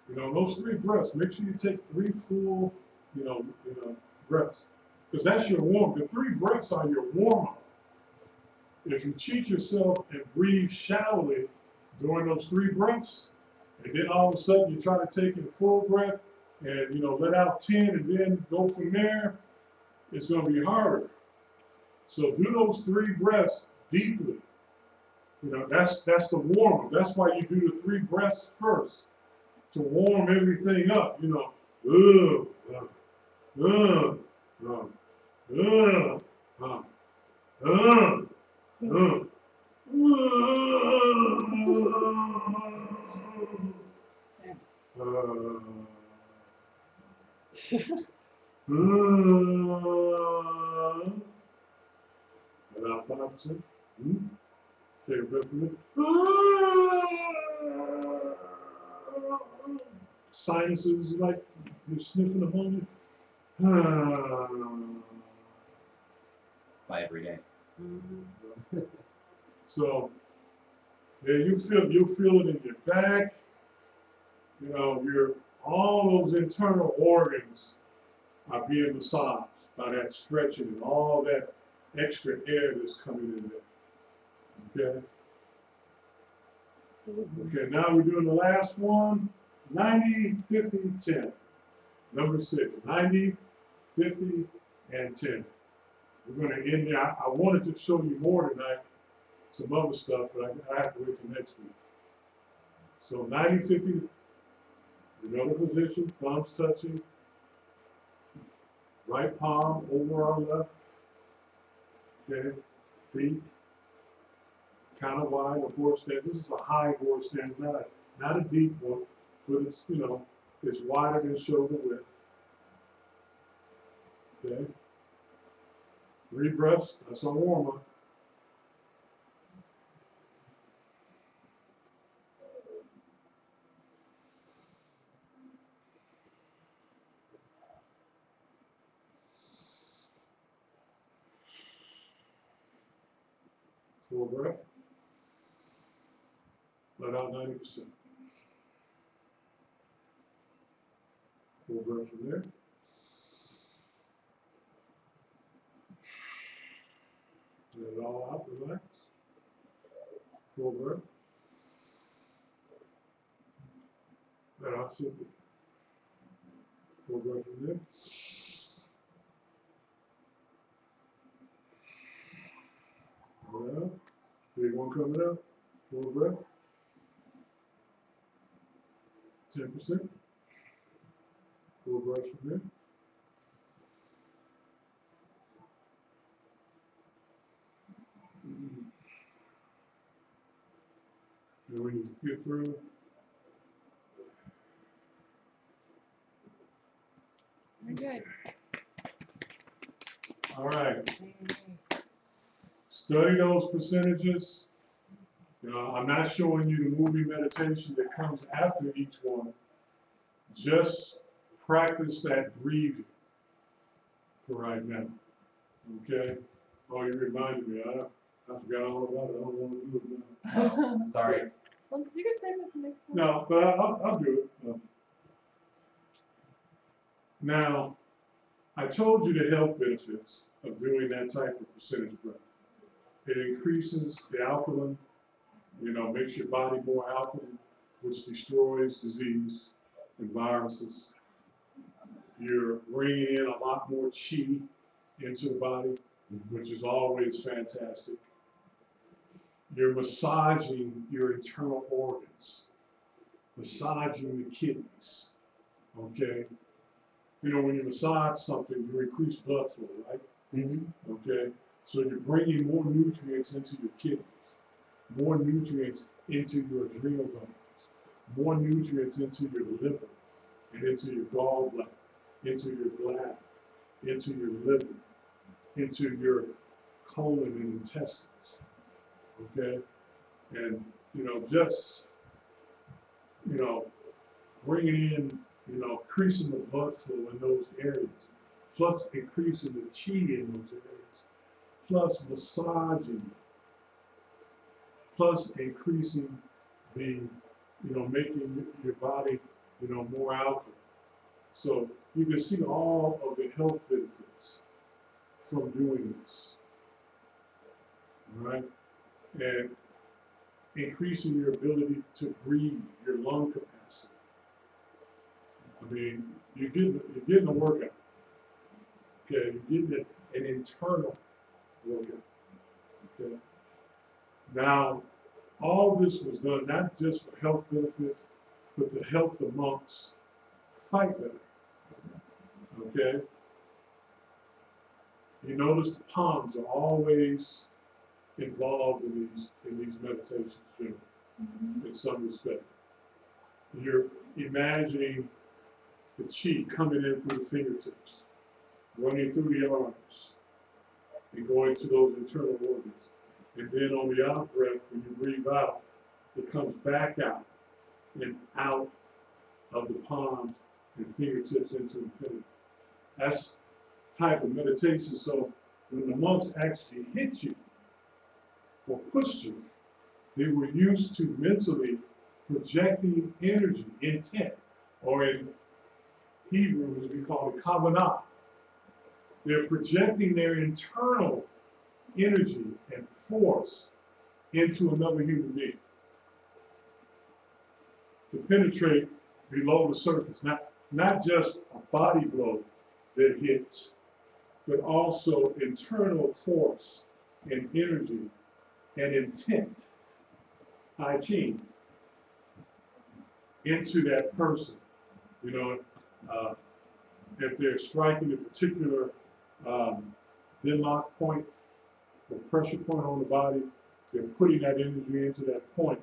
A: You know, those 3 breaths, make sure you take 3 full, breaths. Because that's your warm. The 3 breaths are your warm-up. If you cheat yourself and breathe shallowly during those 3 breaths, and then all of a sudden you try to take in full breath and let out 10 and then go from there, it's going to be harder. So do those 3 breaths deeply. That's the warm-up. That's why you do the 3 breaths first, to warm everything up. About 5%. Take a breath from it. Sinuses like you're sniffing ammonia.
D: By every day.
A: So, yeah, you'll feel it in your back. All those internal organs are being massaged by that stretching and all that extra air that's coming in there. Okay? Okay, now we're doing the last one. 90, 50, 10. Number 6. 90, 50, and 10. We're going to end there. I wanted to show you more tonight, some other stuff, but I have to wait till next week. So 90, 50, you know the position, thumbs touching, right palm over our left, okay, feet, kind of wide, a board stand. This is a high board stand, not a deep one, but it's, it's wider than shoulder width. Okay. 3 breaths, that's a warm-up. Full breath. Let out 90%. Full breath from there. Let it all out, relax. Full breath. Let out 50. Full breath from there. Let out. Big one coming up. Full breath. 10%. Full breath from there. And when you get through,
B: Very good.
A: all right. Study those percentages. You know, I'm not showing you the movie meditation that comes after each one. Just practice that breathing for right now. Okay? Oh, you reminded me. I forgot all about it. I don't want to do it now.
D: Oh, sorry.
C: Well, you can save it for next time.
A: No, but I'll do it. Now, I told you the health benefits of doing that type of percentage breath. It increases the alkaline, you know, makes your body more alkaline, which destroys disease and viruses. You're bringing in a lot more chi into the body, which is always fantastic. You're massaging your internal organs, massaging the kidneys, okay? You know, when you massage something, you increase blood flow, right?
D: Mm-hmm.
A: Okay? So you're bringing more nutrients into your kidneys, more nutrients into your adrenal glands, more nutrients into your liver, and into your gallbladder, into your bladder, into your liver, into your colon and intestines. Okay? And, you know, just, you know, bringing in, you know, increasing the blood flow in those areas, plus increasing the chi in those areas, plus massaging, plus increasing the, you know, making your body, you know, more alkaline. So you can see all of the health benefits from doing this. All right? And increasing your ability to breathe, your lung capacity. I mean, you're getting a workout. Okay, you're getting an internal workout. Okay. Now, all this was done not just for health benefits, but to help the monks fight better. Okay. You notice the palms are always involved in these meditations, generally, in some respect. You're imagining the chi coming in through the fingertips, running through the arms, and going to those internal organs. And then on the out breath, when you breathe out, it comes back out and out of the palms and fingertips into infinity. That's type of meditation. So when the monks actually hit you or pushed you, they were used to mentally projecting energy, intent, or in Hebrew, as we call it, kavanah. They're projecting their internal energy and force into another human being to penetrate below the surface. Not just a body blow that hits, but also internal force and energy and intent, IT, into that person. You know, if they're striking a particular Denlock point or pressure point on the body, they're putting that energy into that point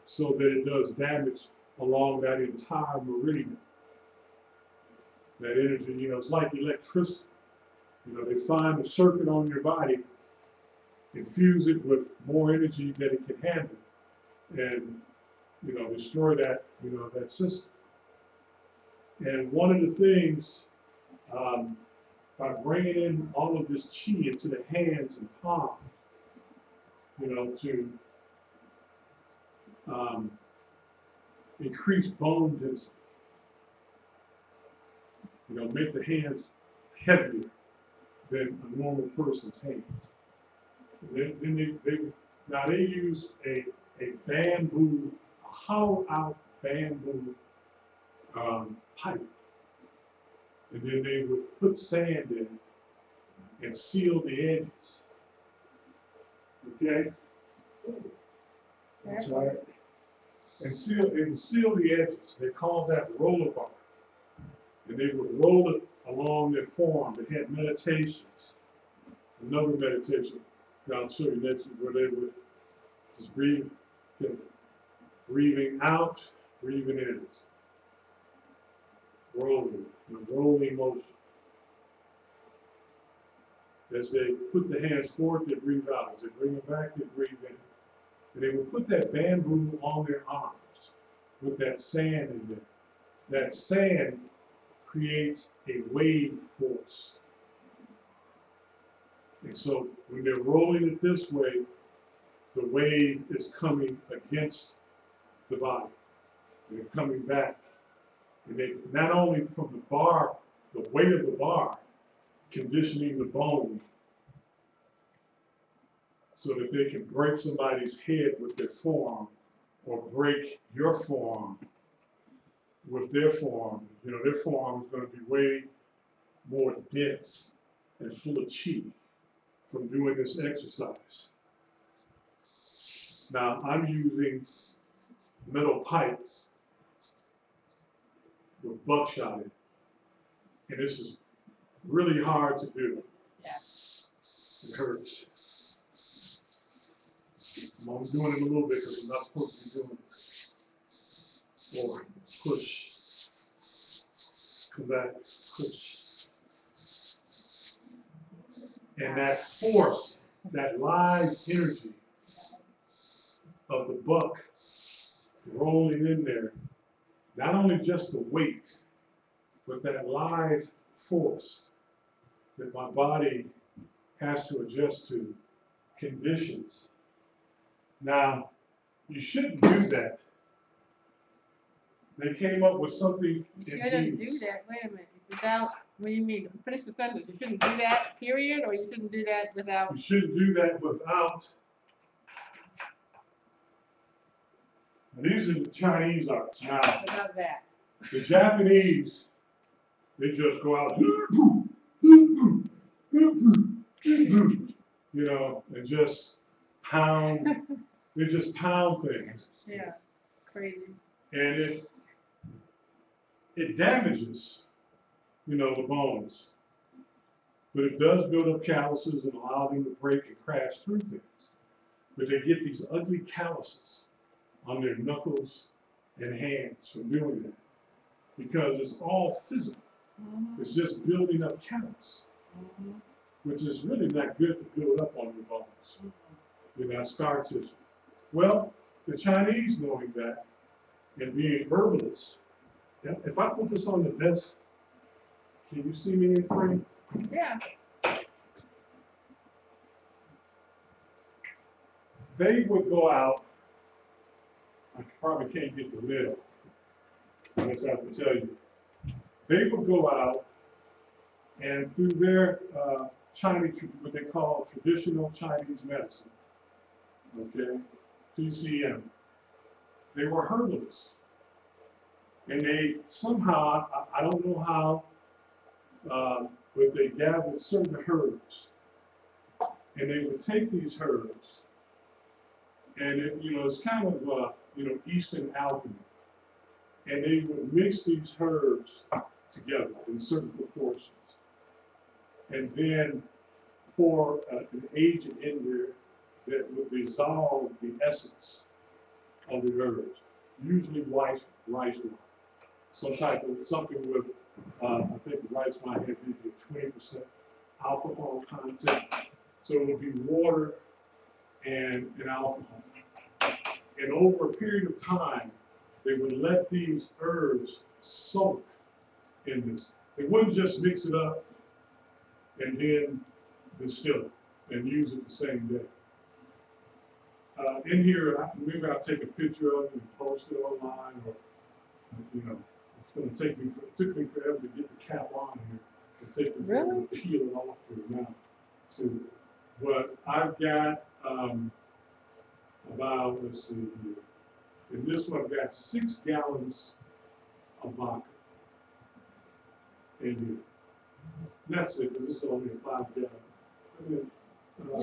A: so that it does damage along that entire meridian. That energy, you know, it's like electricity. You know, they find a circuit on your body, infuse it with more energy than it can handle, and, you know, destroy that, you know, that system. And one of the things, by bringing in all of this chi into the hands and palms, you know, to increase bone density. Make the hands heavier than a normal person's hands. Then they use a bamboo, a hollowed out bamboo pipe. And then they would put sand in and seal the edges. Okay? I'm sorry. And seal the edges. They call that roller bar. And they would roll it along their forearm. They had meditations. Another meditation I'll show you next, where they would just breathing out, breathing in. Rolling motion. As they put the hands forward, they breathe out. As they bring them back, they breathe in. And they would put that bamboo on their arms with that sand in there. That sand creates a wave force. And so when they're rolling it this way, the wave is coming against the body. And they're coming back. And they, not only from the bar, the weight of the bar, conditioning the bone so that they can break somebody's head with their forearm or break your forearm with their forearm. Their forearm is going to be way more dense and full of chi from doing this exercise. Now, I'm using metal pipes with buckshot in it. And this is really hard to do.
C: Yeah.
A: It hurts. I'm only doing it a little bit because I'm not supposed to be doing it. Or push. Come back, push. And that force, that live energy of the buck rolling in there, not only just the weight, but that live force that my body has to adjust to conditions. Now, you shouldn't do that. They came up with something
C: You shouldn't do that. Wait a minute. Without, what do you mean? Finish the sentence. You shouldn't do that, period, or you shouldn't do that without.
A: You shouldn't do that without. And these are the Chinese arts. Now,
C: Without that.
A: the Japanese, they just go out, and just pound. They just pound things.
C: Yeah. Crazy.
A: And it damages, the bones. But it does build up calluses and allow them to break and crash through things. But they get these ugly calluses on their knuckles and hands from doing that. Because it's all physical.
C: Mm-hmm.
A: It's just building up callus, which is really not good to build up on your bones. Scar tissue. Well, the Chinese knowing that and being herbalists, if I put this on the desk, can you see me in frame?
C: Yeah.
A: They would go out, I probably can't get the lid off, I just have to tell you. They would go out and through their Chinese, what they call traditional Chinese medicine, okay, TCM, they were herbalists. And they somehow, I don't know how, but they gathered certain herbs. And they would take these herbs, and it's kind of, Eastern alchemy. And they would mix these herbs together in certain proportions. And then pour an agent in there that would dissolve the essence of the herbs, usually rice wine. Something with, I think the rice wine had maybe a 20% alcohol content. So it would be water and alcohol. And over a period of time, they would let these herbs soak in this. They wouldn't just mix it up and then distill it and use it the same day. In here, maybe I'll take a picture of it and post it online, or You know, it's gonna take me, it took me forever to get the cap on here. It'll take me forever
C: Really?
A: to peel it off here now, too. But I've got, about, let's see here. In this one, I've got 6 gallons of vodka in here. And that's it, because this is only a 5-gallon.
C: You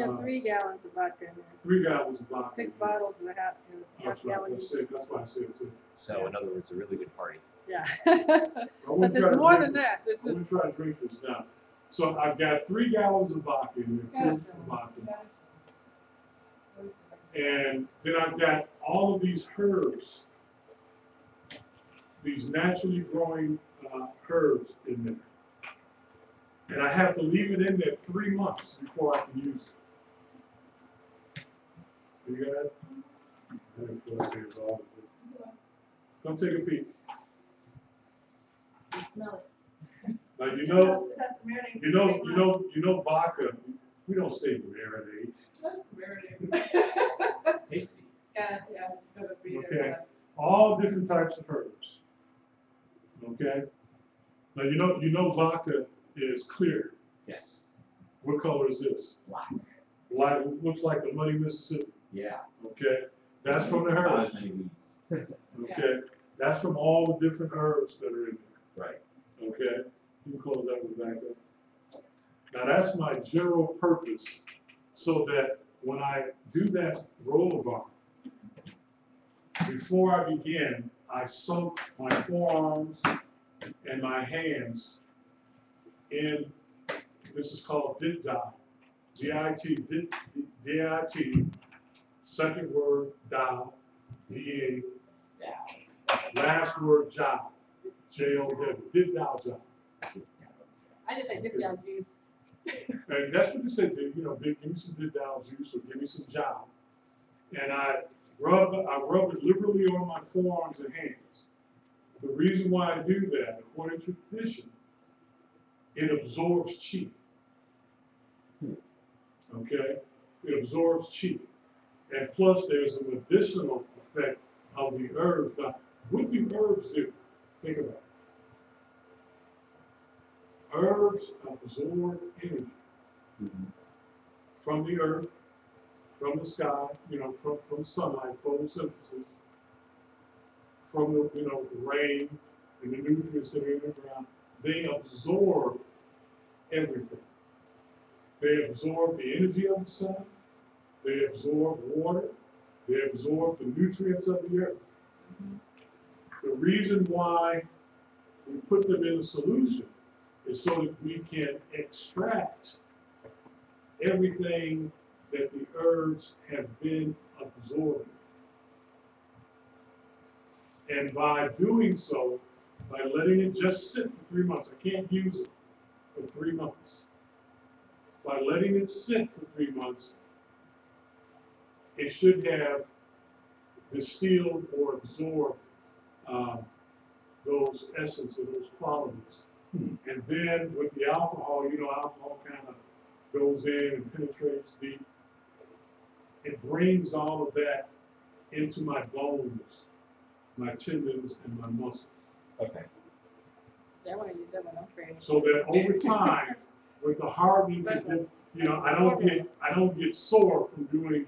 C: have 3 gallons of vodka in there.
A: 3 gallons of vodka.
C: 6 bottles and a half, half
A: That's right,
C: gallon
A: that's
C: each.
A: it, that's why I said it's a.
D: So in other words, a really good party.
C: Yeah.
A: I
C: But
A: wouldn't try
C: there's
A: to
C: more
A: drink
C: than that. There's
A: I want
C: this.
A: to try to drink this now. So I've got 3 gallons of vodka in there,
C: Gotcha.
A: pure vodka. And then I've got all of these herbs, these naturally growing herbs in there. And I have to leave it in there 3 months before I can use it. You got it? I feel like there's all of it. Come take a peek.
C: Smell it.
A: Now
C: It has to marinate for 3 months.
A: you know vodka. We don't say marinade.
D: Tasty.
C: Yeah, yeah. Gotta be there.
A: Okay. All different types of herbs. Okay? Now you know vodka is clear.
D: Yes.
A: What color is this?
D: Black.
A: Black, looks like the muddy Mississippi.
D: Yeah.
A: Okay? That's from the
D: Not
A: herbs.
D: as many weeds.
A: Okay? That's from all the different herbs that are in
D: Right.
A: there. Okay? You can close that one back up. Now that's my general purpose, so that when I do that roller bar, before I begin, I soak my forearms and my hands in, this is called DIT dye, D-I-T, D-I-T, second word, Dow, D-A, last word, job, J-O-W, DIT Dow job.
C: I just say dip down juice.
A: And that's what you say, give me some DIT Dow juice or give me some job. And I rub it liberally on my forearms and hands. The reason why I do that, according to tradition, it absorbs chi. Okay? It absorbs chi. And plus there's a medicinal effect of the herbs. Now, what do herbs do? Think about it. Herbs absorb energy from the earth, from the sky, from sunlight, photosynthesis, from the, the rain and the nutrients that are in the ground. They absorb everything. They absorb the energy of the sun. They absorb water. They absorb the nutrients of the earth. The reason why we put them in a solution is so that we can extract everything that the herbs have been absorbing. And by doing so, by letting it just sit for 3 months, I can't use it for 3 months. By letting it sit for 3 months, it should have distilled or absorbed those essence or those qualities. And then with the alcohol, alcohol kind of goes in and penetrates deep. It brings all of that into my bones, my tendons, and my muscles.
D: Okay.
C: Yeah, I want to use that when I'm training.
A: So that over time, with the hardening, I don't get sore from doing,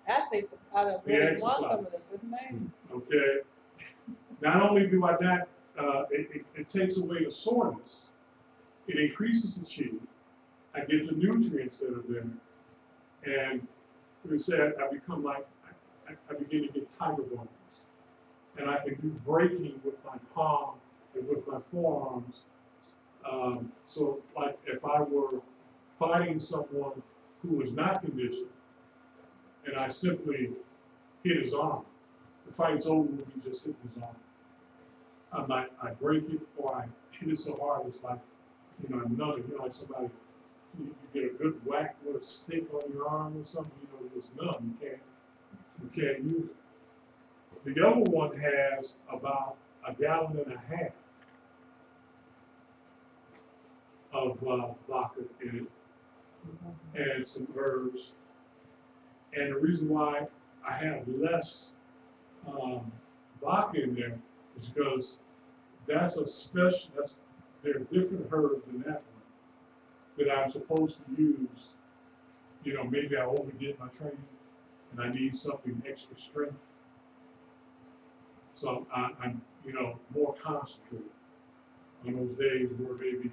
C: Athletes out of
A: The
C: really want
A: exercise.
C: some of this, isn't they?
A: okay? Not only do I not, it takes away the soreness, it increases the chi, I get the nutrients that are there, and we say I become like, I begin to get tiger bones. And I can do breaking with my palm and with my forearms. So like if I were fighting someone who was not conditioned, and I simply hit his arm, the fight's over when he just hit his arm. I break it or I hit it so hard it's like, I numb it. Like somebody, you get a good whack with a stick on your arm or something, it's numb. You can't use it. The other one has about 1.5 gallons of vodka in it, and some herbs. And the reason why I have less vodka in there It's because that's a special, there are different herbs than that one that I'm supposed to use. You know, maybe I overdid my training and I need something extra strength. So I'm, you know, more concentrated on those days where maybe,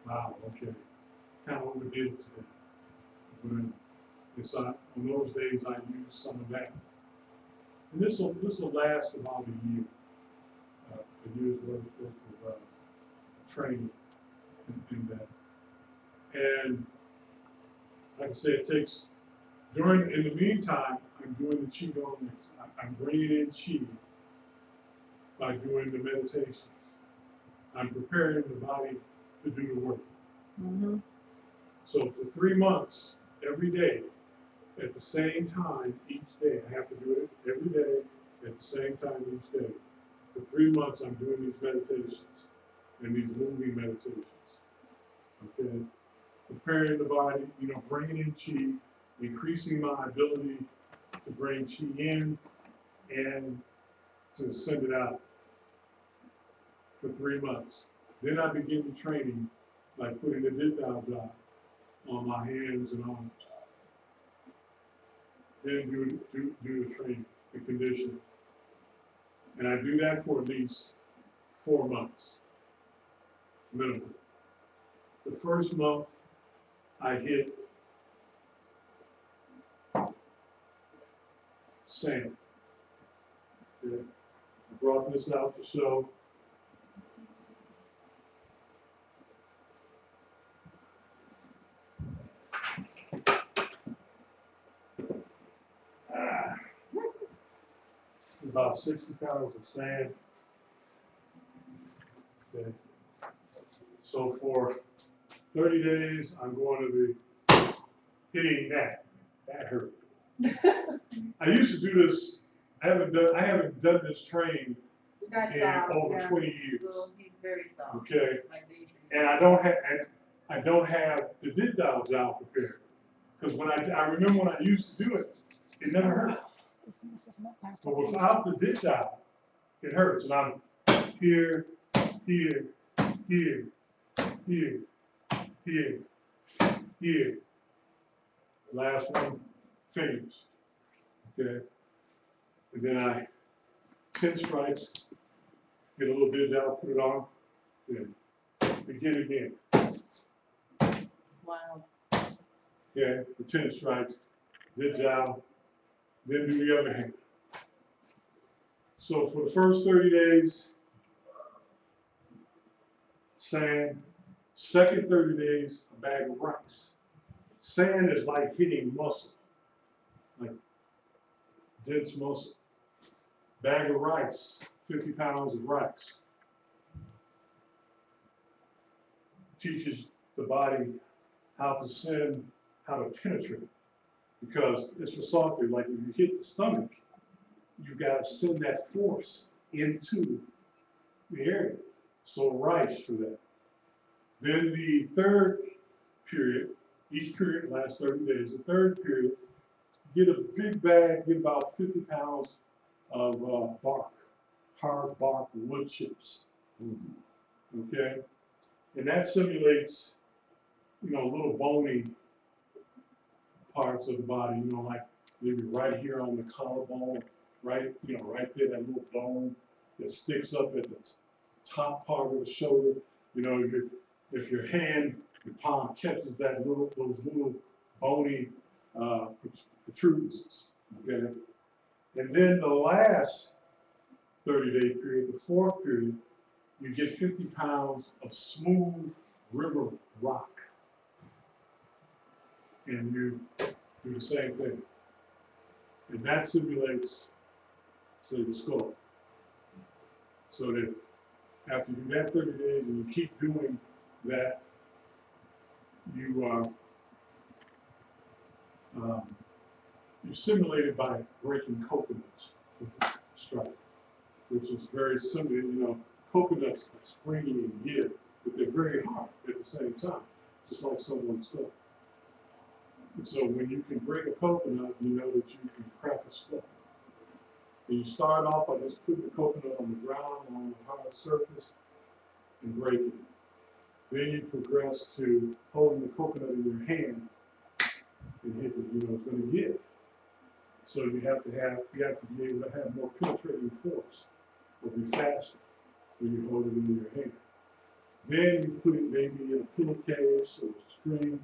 A: wow, okay, kind of overdid it today. But it's on those days I use some of that. And this will last about a year, a year's worth of training in that. And like I say, it takes, in the meantime, I'm doing the Qigong mix. I'm bringing in Qi by doing the meditations. I'm preparing the body to do the work.
C: Mm-hmm.
A: So for 3 months, every day, at the same time each day, I have to do it every day at the same time each day. For 3 months, I'm doing these meditations and these moving meditations. Okay, preparing the body, you know, bringing in Qi, increasing my ability to bring Qi in and to send it out for 3 months. Then I begin the training by putting the Didao job on my hands and arms. Then do the training, the conditioning. And I do that for at least 4 months, minimum. The first month, I hit sand. Okay. I brought this out to show. About 60 pounds of sand. Okay. So for 30 days, I'm going to be hitting that. That hurt. I used to do this. I haven't done this training in over 20 years.
C: So he's very soft.
A: Okay.
C: Like Adrian.
A: And I don't have the Didao job prepared. Because I remember when I used to do it, it never hurt. But without the Didao, it hurts. And I'm here, here, here, here, here, here. Last one, fingers. Okay. And then I 10 strikes, get a little Didao, put it on, then begin again.
C: Wow.
A: Okay, for 10 strikes, Didao, then do the other hand. So for the first 30 days, sand. Second 30 days, a bag of rice. Sand is like hitting muscle, like dense muscle. Bag of rice, 50 pounds of rice. Teaches the body how to penetrate. Because it's resortive, like if you hit the stomach, you've got to send that force into the area. So rice for that. Then the third period, each period lasts 30 days. The third period, get a big bag, get about 50 pounds of bark, hard bark wood chips. Okay? And that simulates, you know, little bony parts of the body, you know, like maybe right here on the collarbone, right, you know, right there, that little bone that sticks up at the top part of the shoulder. You know, if your hand, your palm catches those little bony protrusions, okay? And then the last 30-day period, the fourth period, you get 50 pounds of smooth river rock. And you do the same thing. And that simulates, say, the skull. So that after you do that 30 days and you keep doing that, you simulate it by breaking coconuts with a strike, which is very similar. You know, coconuts are springy and give, but they're very hard at the same time, just like someone's skull. And so when you can break a coconut, you know that you can crack a skull. And you start off by just putting the coconut on the ground, on a hard surface, and breaking it. Then you progress to holding the coconut in your hand and hitting it. You know, it's going to give. So you have to be able to have more penetrating force, or be faster when you hold it in your hand. Then you put it maybe in a pillowcase or a string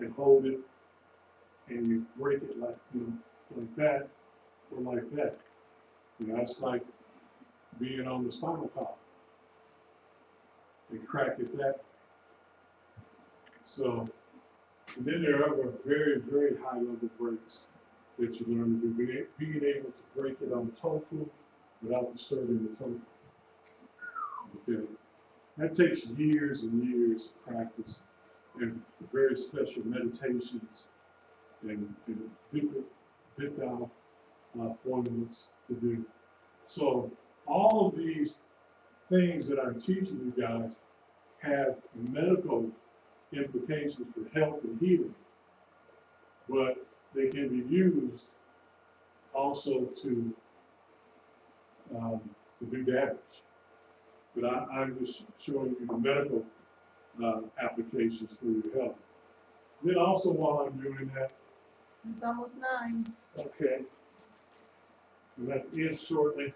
A: and hold it, and you break it like, you know, like that or like that. You know, it's like being on the spinal column. They crack it that way. So, and then there are other very, very high level breaks that you learn to do. Being able to break it on tofu without disturbing the tofu. Okay. That takes years and years of practice and very special meditations and different bit down formulas to do. So all of these things that I'm teaching you guys have medical implications for health and healing, but they can be used also to do damage. But I'm just showing you the medical applications for your health. Then also while I'm doing that,
C: It's almost 9.
A: okay, and that is shortly,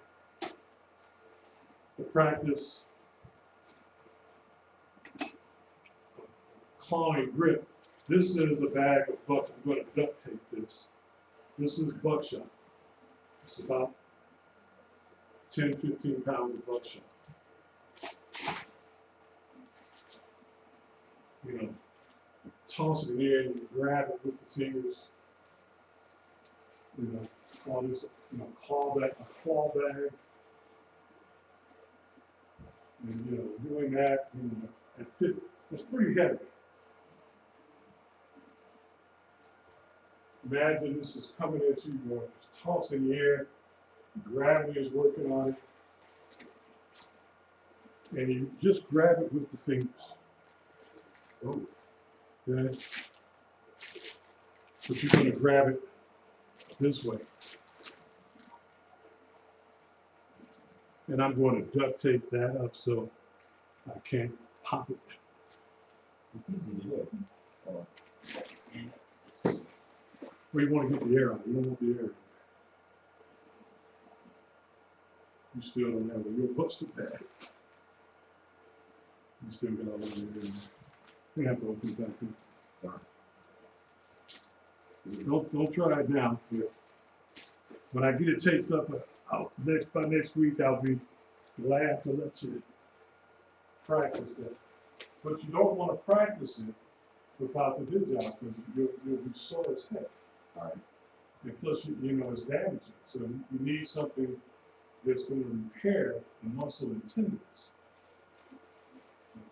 A: the practice clawing grip. This is a bag of buck. I'm going to duct tape this. This is buckshot. It's about 10, 15 pounds of buckshot. You know, toss it in the air and you grab it with the fingers. You know, call this, you know, claw bag. And, you know, doing that, you know, it's pretty heavy. Imagine this is coming at you, you're just tossing the air, gravity is working on it, and you just grab it with the fingers. Oh, okay. But you're going to grab it this way. And I'm going to duct tape that up so I can't pop it.
D: It's easy to do. Oh, that's-
A: Well, you want to get the air out. You don't want the air. You still don't have a real busted bag. You still got all the air in there. You have to open it back up. Don't try it now. When I get it taped up by next week, I'll be glad to let you practice that. But you don't want to practice it without the good job, because you'll be sore as heck.
D: All right.
A: And plus, you know, it's damaging. So you need something that's going to repair the muscle and tendons.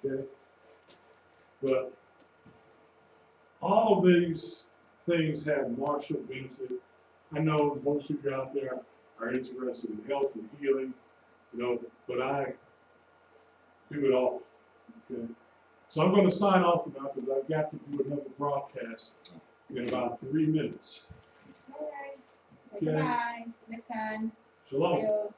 A: Okay? But all of these things have martial benefit. I know most of you out there are interested in health and healing, you know, but I do it all. Okay? So I'm going to sign off now because I've got to do another broadcast in about 3 minutes.
C: All right.
A: Okay.
C: Goodbye. Next time.
A: Shalom.
C: Adios.